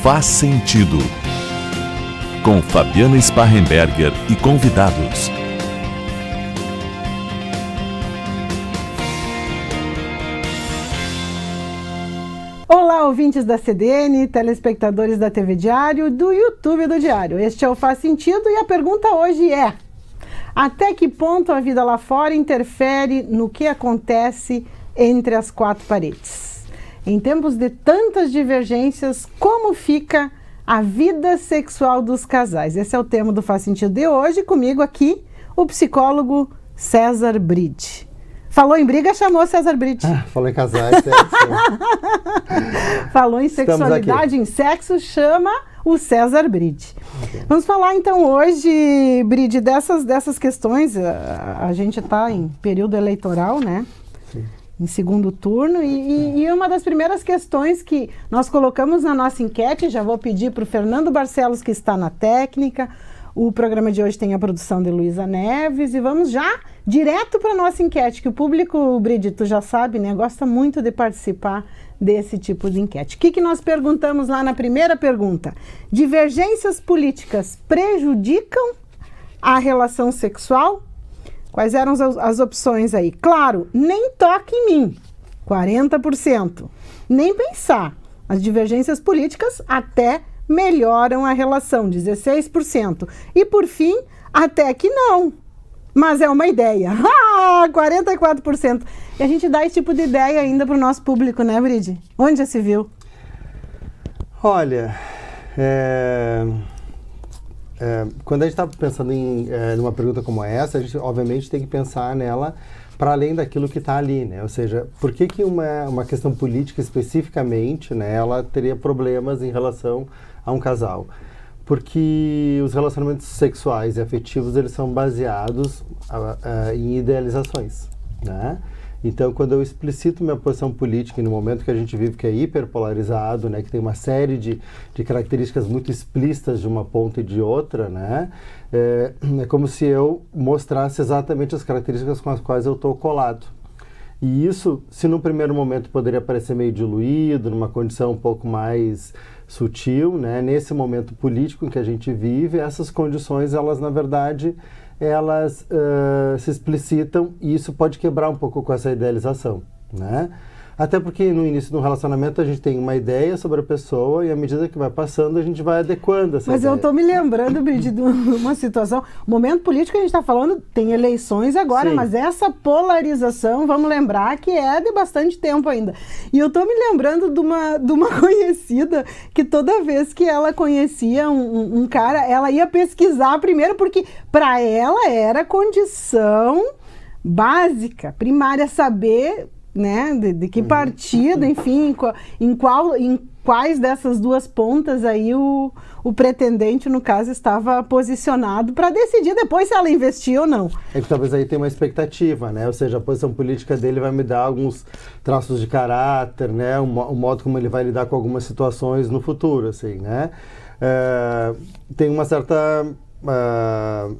Faz Sentido, com Fabiana Sparrenberger e convidados. Olá, ouvintes da CDN, telespectadores da TV Diário, do YouTube do Diário. Este é o Faz Sentido e a pergunta hoje é: até que ponto a vida lá fora interfere no que acontece entre as quatro paredes? Em tempos de tantas divergências, como fica a vida sexual dos casais? Esse é o tema do Faz Sentido de hoje. Comigo aqui, o psicólogo César Bride. Falou em briga, chamou César Bride. Falou em casais, sexo. Falou em sexualidade, em sexo, chama o César Bride. Okay. Vamos falar então hoje, Bride, dessas questões. A gente está em período eleitoral, né? Sim. Em segundo turno, e uma das primeiras questões que nós colocamos na nossa enquete, já vou pedir para o Fernando Barcelos, que está na técnica. O programa de hoje tem a produção de Luísa Neves, e vamos já direto para a nossa enquete, que o público, Bride, tu já sabe, né, gosta muito de participar desse tipo de enquete. O que nós perguntamos lá na primeira pergunta? Divergências políticas prejudicam a relação sexual? Quais eram as opções aí? Claro, nem toque em mim, 40%. Nem pensar. As divergências políticas até melhoram a relação, 16%. E por fim, até que não. Mas é uma ideia. 44%. E a gente dá esse tipo de ideia ainda para o nosso público, né, Bride? Onde já se viu? Olha, quando a gente está pensando em numa pergunta como essa, a gente obviamente tem que pensar nela para além daquilo que está ali, né? Ou seja, por que uma questão política especificamente, né, ela teria problemas em relação a um casal? Porque os relacionamentos sexuais e afetivos, eles são baseados em idealizações, né? Então, quando eu explicito minha posição política, e no momento que a gente vive que é hiperpolarizado, né, que tem uma série de características muito explícitas de uma ponta e de outra, né, é como se eu mostrasse exatamente as características com as quais eu estou colado. E isso, se no primeiro momento poderia parecer meio diluído, numa condição um pouco mais sutil, né, nesse momento político em que a gente vive, essas condições, elas, na verdade, elas se explicitam, e isso pode quebrar um pouco com essa idealização, né? Até porque no início do relacionamento a gente tem uma ideia sobre a pessoa, e à medida que vai passando a gente vai adequando essa ideia. Eu estou me lembrando, Bride, de uma situação, o momento político que a gente está falando, tem eleições agora, sim, mas essa polarização, vamos lembrar que é de bastante tempo ainda. E eu estou me lembrando de uma conhecida que toda vez que ela conhecia um cara, ela ia pesquisar primeiro, porque para ela era condição básica, primária, saber, né, de que partido, enfim, em quais dessas duas pontas aí o pretendente, no caso, estava posicionado para decidir depois se ela investia ou não. É que talvez aí tenha uma expectativa, né? Ou seja, a posição política dele vai me dar alguns traços de caráter, né? O modo como ele vai lidar com algumas situações no futuro, assim, né? Tem uma certa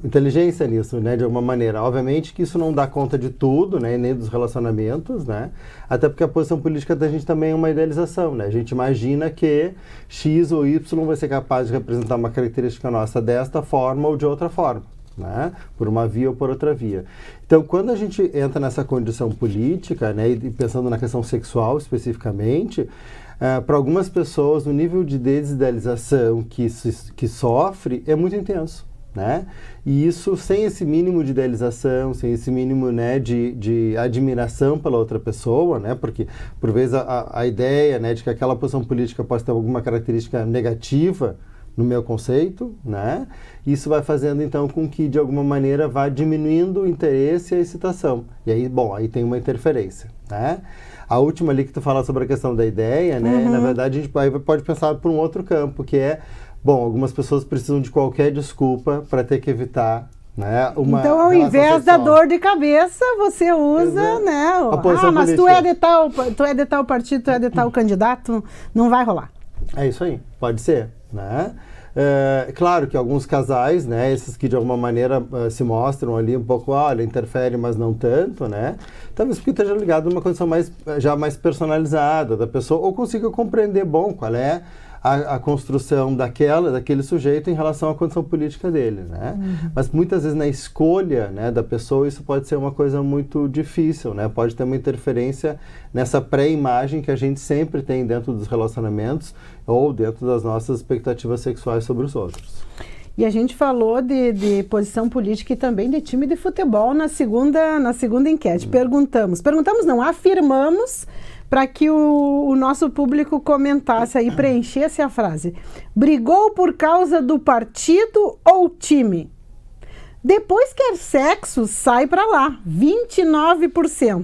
inteligência nisso, né, de alguma maneira. Obviamente que isso não dá conta de tudo, né, nem dos relacionamentos, né, até porque a posição política da gente também é uma idealização, né, a gente imagina que X ou Y vai ser capaz de representar uma característica nossa desta forma ou de outra forma, né, por uma via ou por outra via. Então, quando a gente entra nessa condição política, né, e pensando na questão sexual especificamente, para algumas pessoas o nível de desidealização que sofre é muito intenso, né? E isso, sem esse mínimo de idealização, sem esse mínimo, né, de admiração pela outra pessoa, né? Porque, por vezes, a ideia, né, de que aquela posição política pode ter alguma característica negativa no meu conceito, né? Isso vai fazendo, então, com que, de alguma maneira, vá diminuindo o interesse e a excitação. E aí, bom, aí tem uma interferência, né? A última ali que tu fala sobre a questão da ideia, né? Na verdade, a gente pode pensar por um outro campo, que é, bom, algumas pessoas precisam de qualquer desculpa para ter que evitar, né, uma então, ao invés da dor de cabeça, você usa, né? Mas tu é de tal partido, tu é de tal candidato, não vai rolar. É isso aí, pode ser, né? Claro que alguns casais, né, esses que de alguma maneira se mostram ali um pouco, olha, interfere, mas não tanto, né? Talvez porque esteja ligado a uma condição mais personalizada da pessoa, ou consiga compreender, bom, qual é a construção daquele sujeito em relação à condição política dele, né? Mas muitas vezes na escolha, né, da pessoa isso pode ser uma coisa muito difícil, né? Pode ter uma interferência nessa pré-imagem que a gente sempre tem dentro dos relacionamentos ou dentro das nossas expectativas sexuais sobre os outros. E a gente falou de posição política e também de time de futebol na segunda enquete. Perguntamos não, afirmamos para que o nosso público comentasse aí, preenchesse a frase. Brigou por causa do partido ou time? Depois quer sexo, sai para lá, 29%.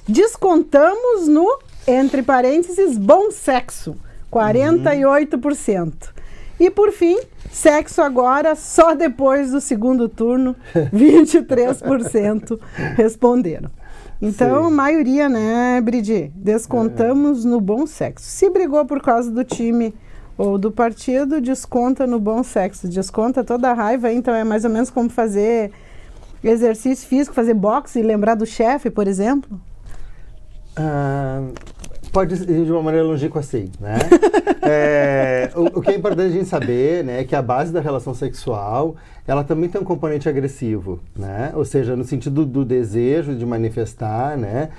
Descontamos no, entre parênteses, bom sexo, 48%. E por fim, sexo agora só depois do segundo turno, 23% responderam. Então, a maioria, né, Bridi? Descontamos no bom sexo. Se brigou por causa do time ou do partido, desconta no bom sexo. Desconta toda a raiva, então é mais ou menos como fazer exercício físico, fazer boxe e lembrar do chefe, por exemplo? Pode ser de uma maneira longínqua assim, né? O que é importante a gente saber, né, é que a base da relação sexual, ela também tem um componente agressivo, né? Ou seja, no sentido do desejo de manifestar, né?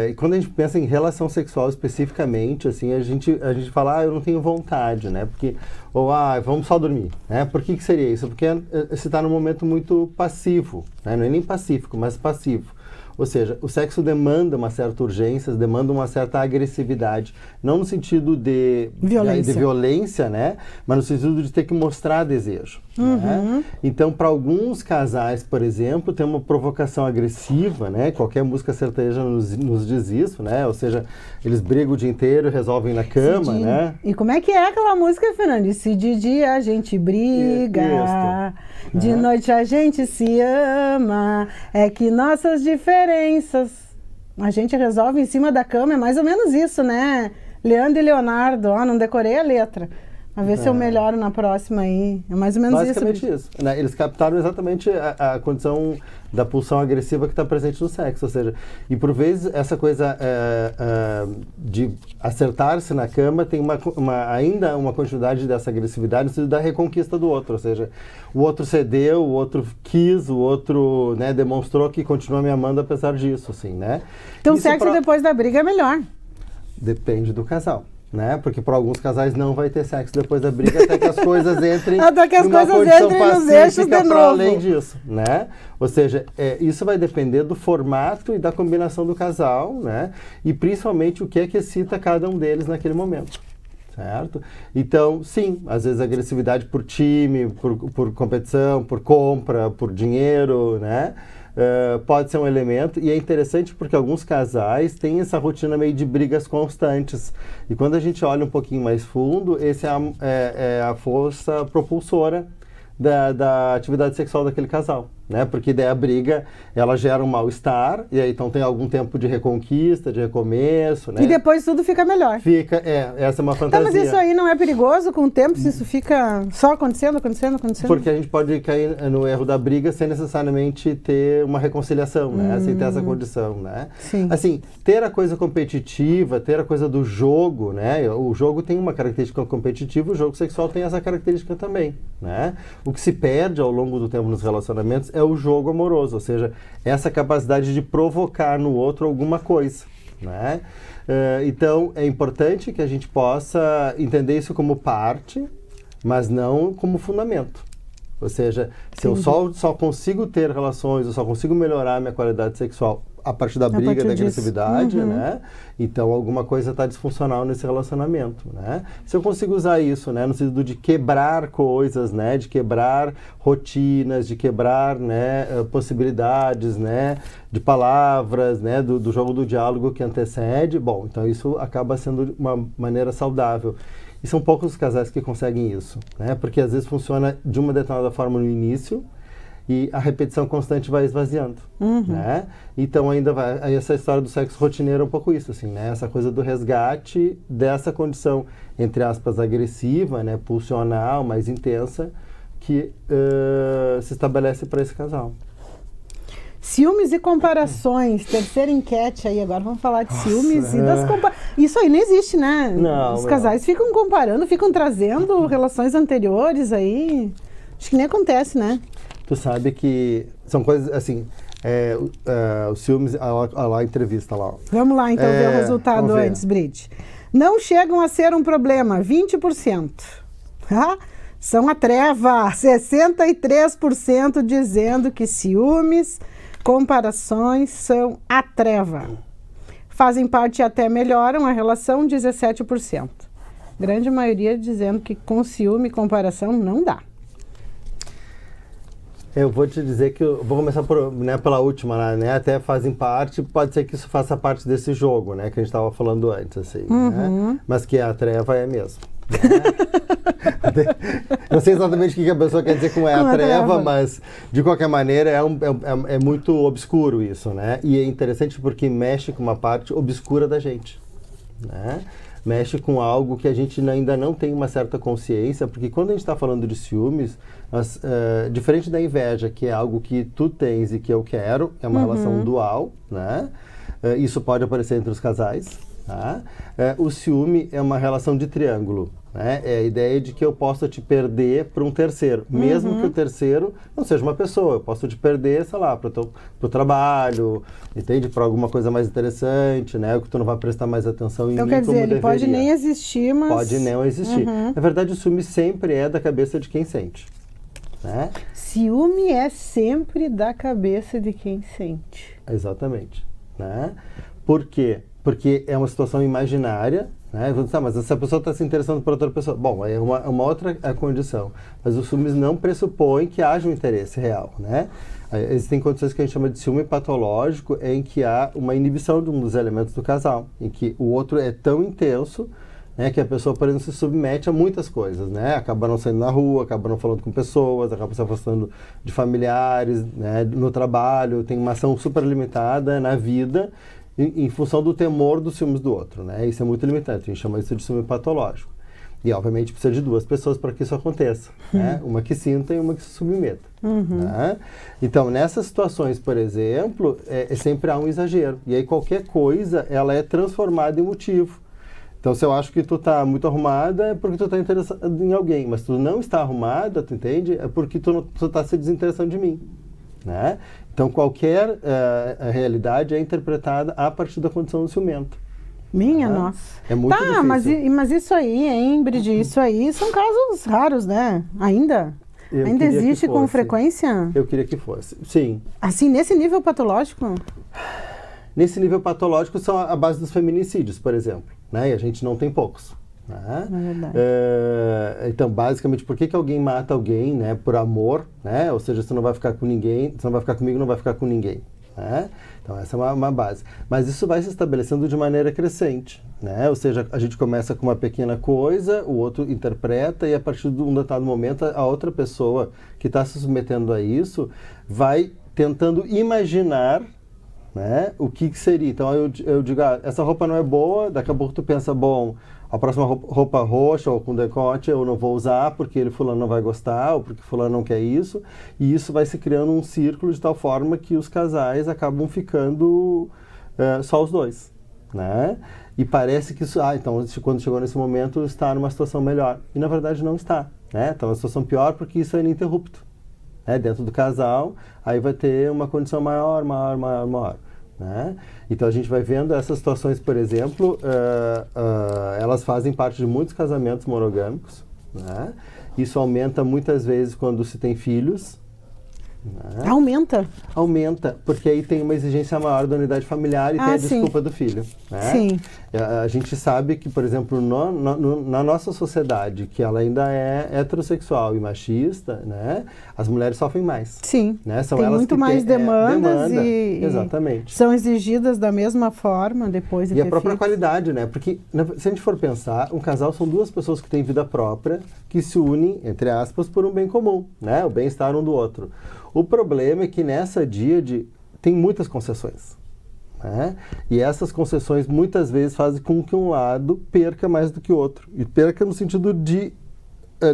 E quando a gente pensa em relação sexual especificamente, assim, a gente fala, eu não tenho vontade, né? Porque, vamos só dormir, né? Por que seria isso? Porque você está num momento muito passivo, né? Não é nem pacífico, mas passivo. Ou seja, o sexo demanda uma certa urgência, demanda uma certa agressividade, não no sentido de violência, né? Mas no sentido de ter que mostrar desejo. Né? Então, para alguns casais, por exemplo, tem uma provocação agressiva, né? Qualquer música sertaneja nos diz isso, né? Ou seja, eles brigam o dia inteiro, resolvem na cama, né? E como é que é aquela música, Fernando? Se de dia a gente briga, de noite a gente se ama, é que nossas diferenças a gente resolve em cima da cama, é mais ou menos isso, né? Leandro e Leonardo, não decorei a letra. A ver se eu melhoro na próxima aí. É mais ou menos basicamente isso. Né? Eles captaram exatamente a condição da pulsão agressiva que está presente no sexo. Ou seja, e por vezes essa coisa de acertar-se na cama tem ainda uma continuidade dessa agressividade no sentido da reconquista do outro. Ou seja, o outro cedeu, o outro quis, o outro, né, demonstrou que continua me amando apesar disso. Assim, né? Então, sexo depois da briga é melhor. Depende do casal. Né? Porque para alguns casais não vai ter sexo depois da briga até que as coisas entrem numa condição pacífica para além disso, né? Ou seja, isso vai depender do formato e da combinação do casal, né? E principalmente o que é que excita cada um deles naquele momento. Certo? Então, sim, às vezes agressividade por time, por competição, por compra, por dinheiro, né? Pode ser um elemento, e é interessante porque alguns casais têm essa rotina meio de brigas constantes, e quando a gente olha um pouquinho mais fundo, esse é a força propulsora da atividade sexual daquele casal, né? Porque daí a briga, ela gera um mal-estar, e aí então tem algum tempo de reconquista, de recomeço, né? E depois tudo fica melhor. Essa é uma fantasia. Mas isso aí não é perigoso com o tempo, se isso fica só acontecendo? Porque a gente pode cair no erro da briga sem necessariamente ter uma reconciliação, né? Sem ter essa condição, né? Sim. Assim, ter a coisa competitiva, ter a coisa do jogo, né? O jogo tem uma característica competitiva, o jogo sexual tem essa característica também, né? O que se perde ao longo do tempo nos relacionamentos é o jogo amoroso, ou seja, essa capacidade de provocar no outro alguma coisa, né? Então, é importante que a gente possa entender isso como parte, mas não como fundamento. Ou seja, se eu só consigo ter relações, eu só consigo melhorar a minha qualidade sexual a partir da briga, da agressividade, né? Então, alguma coisa está disfuncional nesse relacionamento, né? Se eu consigo usar isso, né, no sentido de quebrar coisas, né, de quebrar rotinas, de quebrar, né, possibilidades, né, de palavras, né, do jogo do diálogo que antecede, bom, então isso acaba sendo uma maneira saudável. E são poucos os casais que conseguem isso, né? Porque às vezes funciona de uma determinada forma no início, e a repetição constante vai esvaziando, né? Então aí essa história do sexo rotineiro é um pouco isso, assim, né? Essa coisa do resgate dessa condição, entre aspas, agressiva, né? Pulsional, mais intensa, que se estabelece para esse casal. Ciúmes e comparações, terceira enquete aí, agora vamos falar de ciúmes e das comparações. Isso aí não existe, né? Não, os casais ficam comparando, ficam trazendo relações anteriores aí, acho que nem acontece, né? Tu sabe que são coisas, assim, os ciúmes, lá a entrevista lá. Vamos lá então ver o resultado antes, Brit. Não chegam a ser um problema, 20%. São a treva, 63% dizendo que ciúmes, comparações são a treva. Fazem parte e até melhoram a relação, 17%. Grande maioria dizendo que com ciúme e comparação não dá. Eu vou te dizer que eu vou começar pela última, né? Até fazem parte, pode ser que isso faça parte desse jogo, né? Que a gente estava falando antes, assim, né? Mas que a treva é mesmo. Né? Não sei exatamente o que a pessoa quer dizer com a treva, mas de qualquer maneira é muito obscuro isso, né? E é interessante porque mexe com uma parte obscura da gente, né? Mexe com algo que a gente ainda não tem uma certa consciência, porque quando a gente está falando de ciúmes, diferente da inveja, que é algo que tu tens e que eu quero, é uma relação dual, né? Isso pode aparecer entre os casais. Tá? O ciúme é uma relação de triângulo, né? É a ideia de que eu posso te perder para um terceiro, mesmo que o terceiro não seja uma pessoa. Eu posso te perder, sei lá, para o trabalho, entende? Para alguma coisa mais interessante, né? Que tu não vai prestar mais atenção em mim como deveria. Então, quer dizer, ele pode nem existir, mas... Pode não existir. Na verdade, o ciúme sempre é da cabeça de quem sente, né? Ciúme é sempre da cabeça de quem sente. Exatamente, né? Por quê? Porque é uma situação imaginária, né? Mas essa pessoa está se interessando por outra pessoa. Bom, é uma outra condição. Mas o ciúmes não pressupõe que haja um interesse real, né? Existem condições que a gente chama de ciúme patológico, em que há uma inibição de um dos elementos do casal, em que o outro é tão intenso, né, que a pessoa, por exemplo, se submete a muitas coisas, né? Acaba não saindo na rua, acaba não falando com pessoas, acaba se afastando de familiares, né? No trabalho, tem uma ação super limitada na vida, em função do temor dos ciúmes do outro, né? Isso é muito limitante, a gente chama isso de ciúme patológico. E, obviamente, precisa de duas pessoas para que isso aconteça, né? Uma que sinta e uma que se submeta. Né? Então, nessas situações, por exemplo, sempre há um exagero. E aí, qualquer coisa, ela é transformada em motivo. Então, se eu acho que tu tá muito arrumada, é porque tu tá interessado em alguém. Mas tu não está arrumada, tu entende? É porque tu tá se desinteressando de mim, né? Então, qualquer realidade é interpretada a partir da condição do ciumento. Minha nossa. É muito difícil. Mas isso aí, hein, Bride? Isso aí são casos raros, né? Ainda existe com frequência? Eu queria que fosse, sim. Assim, nesse nível patológico? Nesse nível patológico são a base dos feminicídios, por exemplo, né? E a gente não tem poucos. Né? É verdade. Então, basicamente, por que alguém mata alguém, né? Por amor, né? Ou seja, você não vai ficar com ninguém, você não vai ficar comigo, não vai ficar com ninguém, né? Então, essa é uma base. Mas isso vai se estabelecendo de maneira crescente, né? Ou seja, a gente começa com uma pequena coisa, o outro interpreta e a partir de um determinado momento a outra pessoa que está se submetendo a isso vai tentando imaginar, né, o que seria. Então eu digo, essa roupa não é boa, daqui a pouco tu pensa, bom, a próxima roupa roxa ou com decote eu não vou usar porque fulano não vai gostar ou porque fulano não quer isso, e isso vai se criando um círculo de tal forma que os casais acabam ficando só os dois, né? E parece que isso, então quando chegou nesse momento está numa situação melhor, e na verdade não está, né? Está numa situação pior porque isso é ininterrupto, né? Dentro do casal, aí vai ter uma condição maior, né? Então a gente vai vendo essas situações, por exemplo, elas fazem parte de muitos casamentos monogâmicos, né? Isso aumenta muitas vezes quando se tem filhos. Né? Aumenta, porque aí tem uma exigência maior da unidade familiar e tem a desculpa do filho. Né? Sim. A gente sabe que, por exemplo, na nossa sociedade, que ela ainda é heterossexual e machista, né? As mulheres sofrem mais. Sim, né? São tem elas muito que mais demandas e exatamente. São exigidas da mesma forma depois de ter a própria filhos. qualidade, né? Porque se a gente for pensar, um casal são duas pessoas que têm vida própria, que se unem, entre aspas, por um bem comum, né? O bem-estar um do outro. O problema é que nessa díade tem muitas concessões, né? E essas concessões muitas vezes fazem com que um lado perca mais do que o outro. E perca no sentido de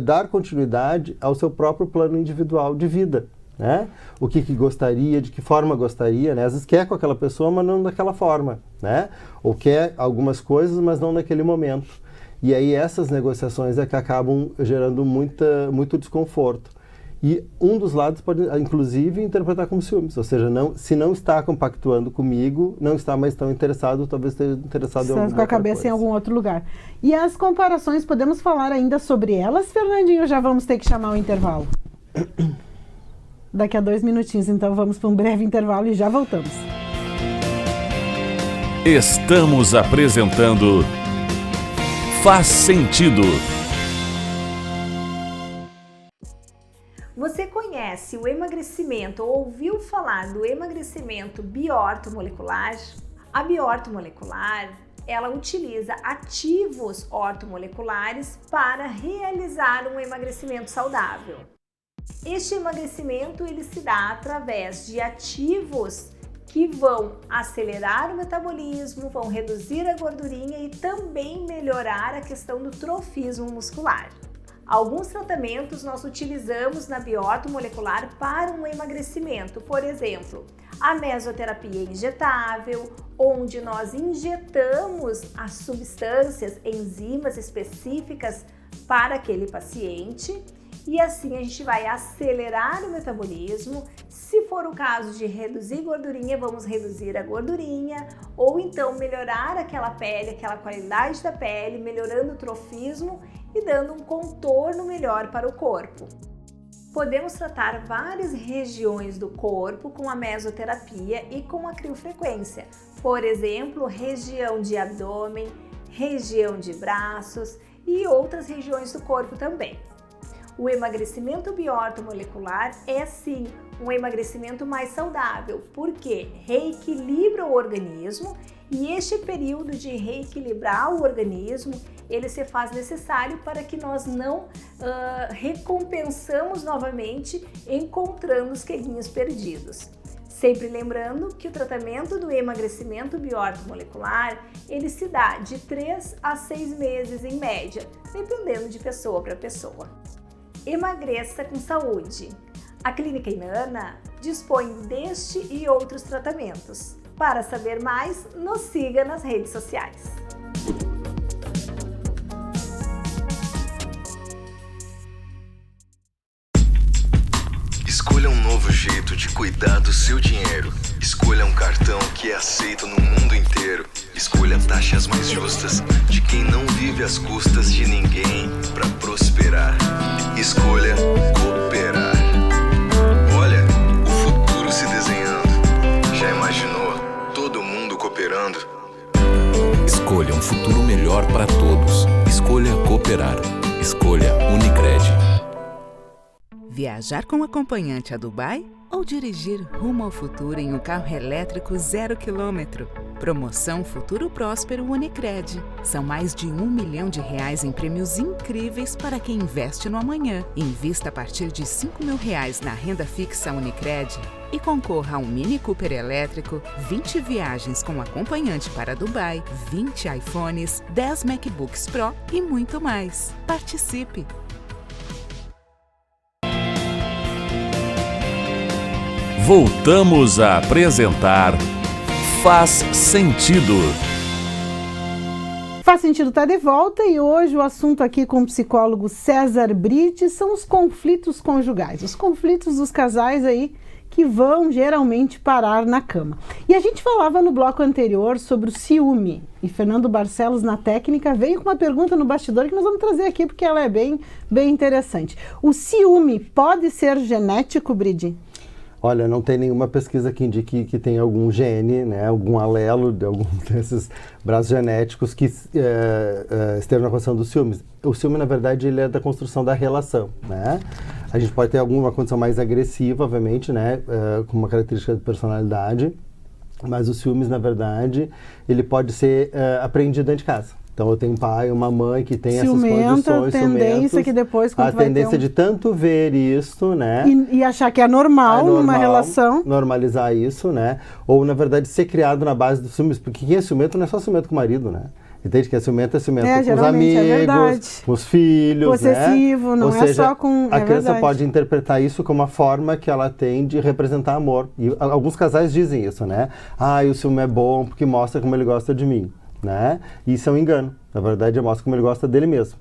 dar continuidade ao seu próprio plano individual de vida, né? O que gostaria, de que forma gostaria, né? Às vezes quer com aquela pessoa, mas não daquela forma, né? Ou quer algumas coisas, mas não naquele momento. E aí essas negociações é que acabam gerando muito desconforto. E um dos lados pode, inclusive, interpretar como ciúmes. Ou seja, se não está compactuando comigo, não está mais tão interessado, talvez esteja interessado em alguma outra coisa. Com a cabeça em algum outro lugar. E as comparações, podemos falar ainda sobre elas, Fernandinho, ou já vamos ter que chamar o intervalo? Daqui a 2 minutinhos, então vamos para um breve intervalo e já voltamos. Estamos apresentando Faz Sentido. Você conhece o emagrecimento ou ouviu falar do emagrecimento bioortomolecular? A bioortomolecular, ela utiliza ativos ortomoleculares para realizar um emagrecimento saudável. Este emagrecimento ele se dá através de ativos que vão acelerar o metabolismo, vão reduzir a gordurinha e também melhorar a questão do trofismo muscular. Alguns tratamentos nós utilizamos na bioortomolecular para um emagrecimento, por exemplo, a mesoterapia injetável, onde nós injetamos as substâncias, enzimas específicas para aquele paciente e assim a gente vai acelerar o metabolismo. Se for o caso de reduzir gordurinha, vamos reduzir a gordurinha ou então melhorar aquela pele, aquela qualidade da pele, melhorando o trofismo e dando um contorno melhor para o corpo. Podemos tratar várias regiões do corpo com a mesoterapia e com a criofrequência. Por exemplo, região de abdômen, região de braços e outras regiões do corpo também. O emagrecimento bioortomolecular é sim um emagrecimento mais saudável, porque reequilibra o organismo e este período de reequilibrar o organismo, ele se faz necessário para que nós não recompensamos novamente encontrando os quilinhos perdidos. Sempre lembrando que o tratamento do emagrecimento bioortomolecular, ele se dá de 3 a 6 meses em média, dependendo de pessoa para pessoa. Emagreça com saúde. A Clínica Inanna dispõe deste e outros tratamentos. Para saber mais, nos siga nas redes sociais. Escolha um novo jeito de cuidar do seu dinheiro. Escolha um cartão que é aceito no mundo inteiro. Escolha taxas mais justas de quem não vive às custas de ninguém para prosperar. Escolha cooperar. Olha, o futuro se desenhando. Já imaginou todo mundo cooperando? Escolha um futuro melhor para todos. Escolha cooperar. Escolha Unicred. Viajar com acompanhante a Dubai ou dirigir rumo ao futuro em um carro elétrico 0 km? Promoção Futuro Próspero Unicred. São mais de R$1 milhão em prêmios incríveis para quem investe no amanhã. Invista a partir de R$5.000 na renda fixa Unicred e concorra a um Mini Cooper elétrico, 20 viagens com acompanhante para Dubai, 20 iPhones, 10 MacBooks Pro e muito mais. Participe! Voltamos a apresentar Faz Sentido. Faz Sentido está de volta e hoje o assunto aqui com o psicólogo César Bridge são os conflitos conjugais, os conflitos dos casais aí que vão geralmente parar na cama. E a gente falava no bloco anterior sobre o ciúme e Fernando Barcelos na técnica veio com uma pergunta no bastidor que nós vamos trazer aqui porque ela é bem interessante. O ciúme pode ser genético, Bridge? Olha, não tem nenhuma pesquisa que indique que tem algum gene, né, algum alelo de algum desses braços genéticos que estejam na condição do ciúme. O ciúme, na verdade, ele é da construção da relação, né? A gente pode ter alguma condição mais agressiva, obviamente, né, com uma característica de personalidade, mas o ciúmes, na verdade, ele pode ser aprendido dentro de casa. Então, eu tenho um pai, uma mãe que tem essas condições, tendência que depois quando a tendência de tanto ver isso, né? E achar que é normal numa relação. Normalizar isso, né? Ou, na verdade, ser criado na base do ciúmes. Porque quem é ciumento não é só ciumento com o marido, né? Entende? Que é ciumento com os geralmente amigos, com os filhos, possessivo, né? não Ou é seja, só com... a criança pode interpretar isso como uma forma que ela tem de representar amor. E alguns casais dizem isso, né? O ciúme é bom porque mostra como ele gosta de mim, né? E isso é um engano. Na verdade, mostra como ele gosta dele mesmo.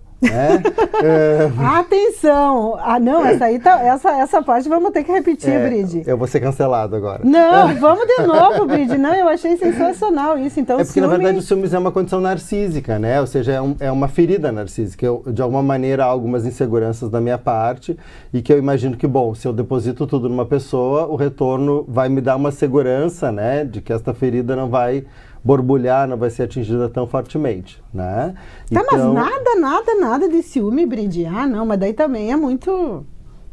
Atenção! Não, essa parte vamos ter que repetir, Bride. Eu vou ser cancelado agora. Não, vamos de novo, Bride. Não, eu achei sensacional isso. Então, porque, na verdade, o ciúmes é uma condição narcísica, né? Ou seja, é uma ferida narcísica. De alguma maneira, há algumas inseguranças da minha parte e que eu imagino que, bom, se eu deposito tudo numa pessoa, o retorno vai me dar uma segurança, né? De que esta ferida não vai borbulhar, não vai ser atingida tão fortemente, né? Tá, então... mas nada de ciúme, Brinde. Não, mas daí também é muito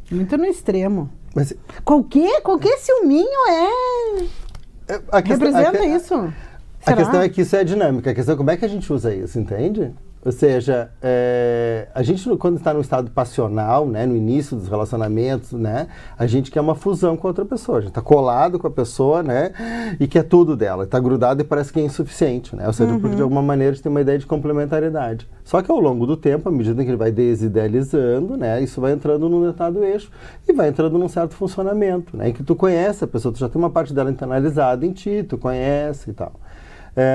no extremo. Mas... Qualquer ciúminho representa isso. A questão é que isso é dinâmica. A questão é como é que a gente usa isso, entende? Ou seja, a gente quando está no estado passional, né, no início dos relacionamentos, né, a gente quer uma fusão com a outra pessoa. A gente está colado com a pessoa, né, e quer tudo dela. Está grudado e parece que é insuficiente, né? Ou seja, porque de alguma maneira a gente tem uma ideia de complementariedade. Só que ao longo do tempo, à medida que ele vai desidealizando, né, isso vai entrando num determinado eixo e vai entrando num certo funcionamento, né, em que tu conhece a pessoa, tu já tem uma parte dela internalizada em ti, tu conhece e tal.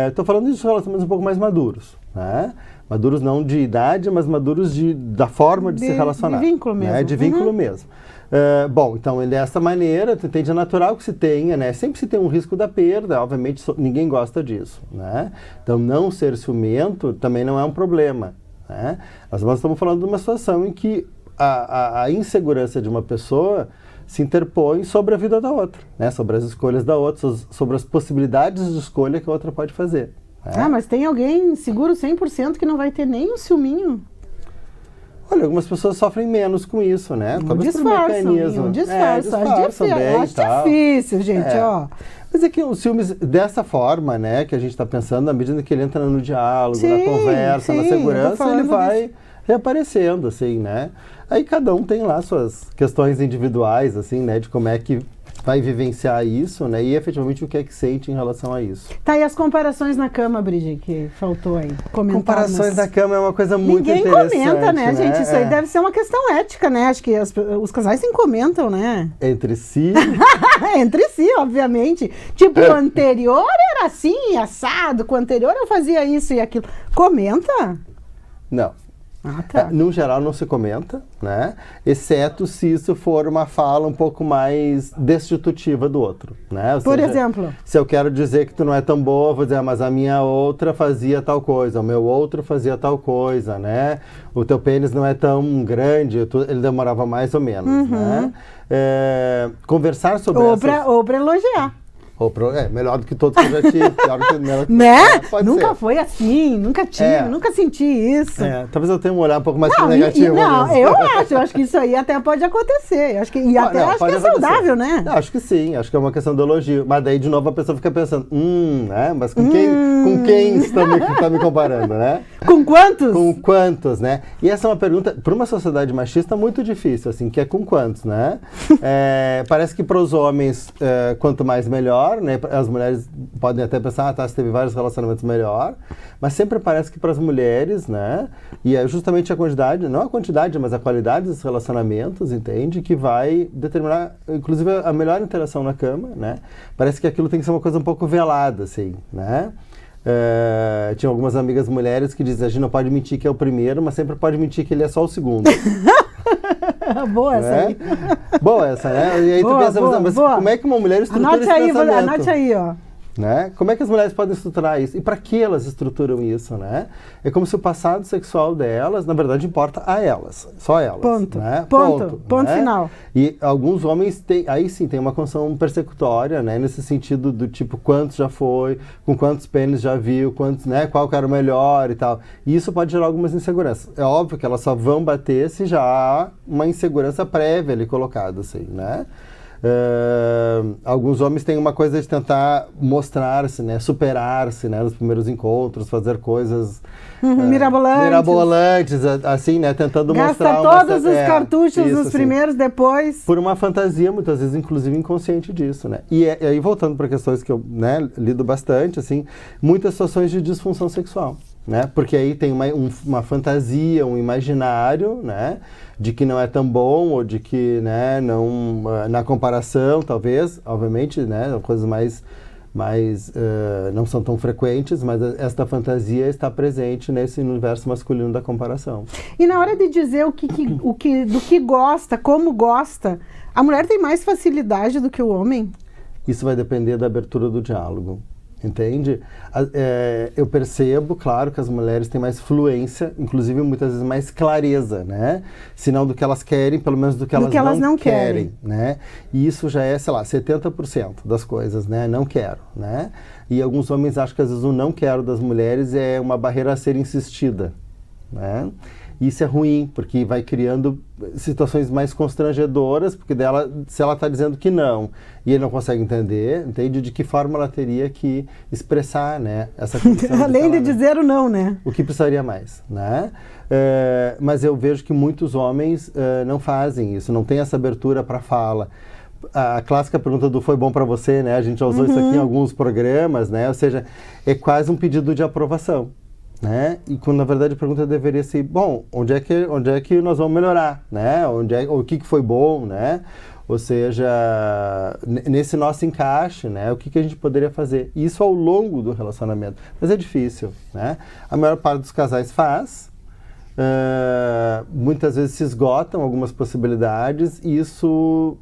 Estou falando de relacionamentos um pouco mais maduros, né? Maduros não de idade, mas maduros da forma de se relacionar. De vínculo mesmo. Né? De vínculo mesmo. Bom, então, dessa maneira, tu entende, é natural que se tenha, né? Sempre se tem um risco da perda, obviamente ninguém gosta disso, né? Então, não ser ciumento também não é um problema, né? Nós estamos falando de uma situação em que a insegurança de uma pessoa se interpõe sobre a vida da outra, né? Sobre as escolhas da outra, sobre as possibilidades de escolha que a outra pode fazer. Mas tem alguém seguro 100% que não vai ter nem um ciúminho? Olha, algumas pessoas sofrem menos com isso, né? Disfarçam. Acho difícil, gente, ó. Mas é que os ciúmes, dessa forma, né, que a gente está pensando, na medida que ele entra no diálogo, na conversa, na segurança, ele vai reaparecendo, assim, né? Aí cada um tem lá suas questões individuais, assim, né, de como é que vai vivenciar isso, né? E efetivamente o que é que sente em relação a isso. Tá, e as comparações na cama, Bride, que faltou aí? Comparações na cama é uma coisa muito interessante. Ninguém comenta, né, gente? Isso aí deve ser uma questão ética, né? Acho que os casais nem comentam, né? Entre si? Entre si, obviamente. Tipo, o anterior era assim, assado, com o anterior eu fazia isso e aquilo. Comenta? Não. Tá. No geral não se comenta, né? Exceto se isso for uma fala um pouco mais destitutiva do outro, né? Ou Por seja, exemplo? Se eu quero dizer que tu não é tão boa, vou dizer, mas a minha outra fazia tal coisa, o meu outro fazia tal coisa, né? O teu pênis não é tão grande, ele demorava mais ou menos, né? Conversar sobre ou pra elogiar. Melhor do que todos que eu já tive. Né? Nunca foi assim, nunca tive, nunca senti isso. Talvez eu tenha um olhar um pouco mais negativo. Eu acho que isso aí até pode acontecer. Acho que é saudável, né? Acho que sim, acho que é uma questão do elogio. Mas daí, de novo, a pessoa fica pensando, né? Mas com quem está me comparando, né? Com quantos? Com quantos, né? E essa é uma pergunta, para uma sociedade machista, muito difícil, assim, que é com quantos, né? Parece que para os homens, quanto mais melhor, né? As mulheres podem até pensar, você teve vários relacionamentos melhor, mas sempre parece que para as mulheres, né? E é justamente a quantidade, não a quantidade, mas a qualidade dos relacionamentos, entende? Que vai determinar, inclusive, a melhor interação na cama, né? Parece que aquilo tem que ser uma coisa um pouco velada, assim, né? Tinha algumas amigas mulheres que dizem, a gente não pode mentir que é o primeiro, mas sempre pode mentir que ele é só o segundo. Boa essa aí. Boa essa, né? E aí tu pensa, mas como é que uma mulher estrutura esse pensamento? Anote aí, ó. Né? Como é que as mulheres podem estruturar isso? E para que elas estruturam isso, né? É como se o passado sexual delas, na verdade, importa a elas. Só elas. Ponto. Né? Ponto né? Final. E alguns homens têm, aí sim, tem uma construção persecutória, né? Nesse sentido do tipo, quantos já foi, com quantos pênis já viu, quantos, né? Qual que era o melhor e tal. E isso pode gerar algumas inseguranças. É óbvio que elas só vão bater se já há uma insegurança prévia ali colocada, assim, né? Alguns homens têm uma coisa de tentar mostrar-se, né, superar-se, né, nos primeiros encontros, fazer coisas mirabolantes, assim, né, tentando mostrar todos os cartuchos nos assim, primeiros, depois por uma fantasia, muitas vezes, inclusive inconsciente disso, né. E aí voltando para questões que eu, né, lido bastante, assim, muitas situações de disfunção sexual. né? Porque aí tem uma fantasia, um imaginário, né? De que não é tão bom, ou de que, né, não, na comparação, talvez, obviamente, né, coisas mais não são tão frequentes, mas esta fantasia está presente nesse universo masculino da comparação. E na hora de dizer do que gosta, como gosta, a mulher tem mais facilidade do que o homem? Isso vai depender da abertura do diálogo. Entende? Eu percebo, claro, que as mulheres têm mais fluência, inclusive muitas vezes mais clareza, né? Se não do que elas querem, pelo menos do que elas não querem, né? E isso já é, sei lá, 70% das coisas, né? Não quero, né? E alguns homens acham que às vezes o não quero das mulheres é uma barreira a ser insistida, né? Isso é ruim, porque vai criando situações mais constrangedoras, porque se ela está dizendo que não e ele não consegue entender, entende de que forma ela teria que expressar, né, essa condição. Além de dizer o não, né? O que precisaria mais, né? Mas eu vejo que muitos homens não fazem isso, não tem essa abertura para fala. A clássica pergunta do foi bom para você, né? A gente já usou isso aqui em alguns programas, né? Ou seja, é quase um pedido de aprovação. Né? E quando na verdade a pergunta deveria ser, bom, onde é que nós vamos melhorar, né? O que foi bom, né? Ou seja, nesse nosso encaixe, né? O que a gente poderia fazer? Isso ao longo do relacionamento. Mas é difícil, né? A maior parte dos casais faz, muitas vezes se esgotam algumas possibilidades e isso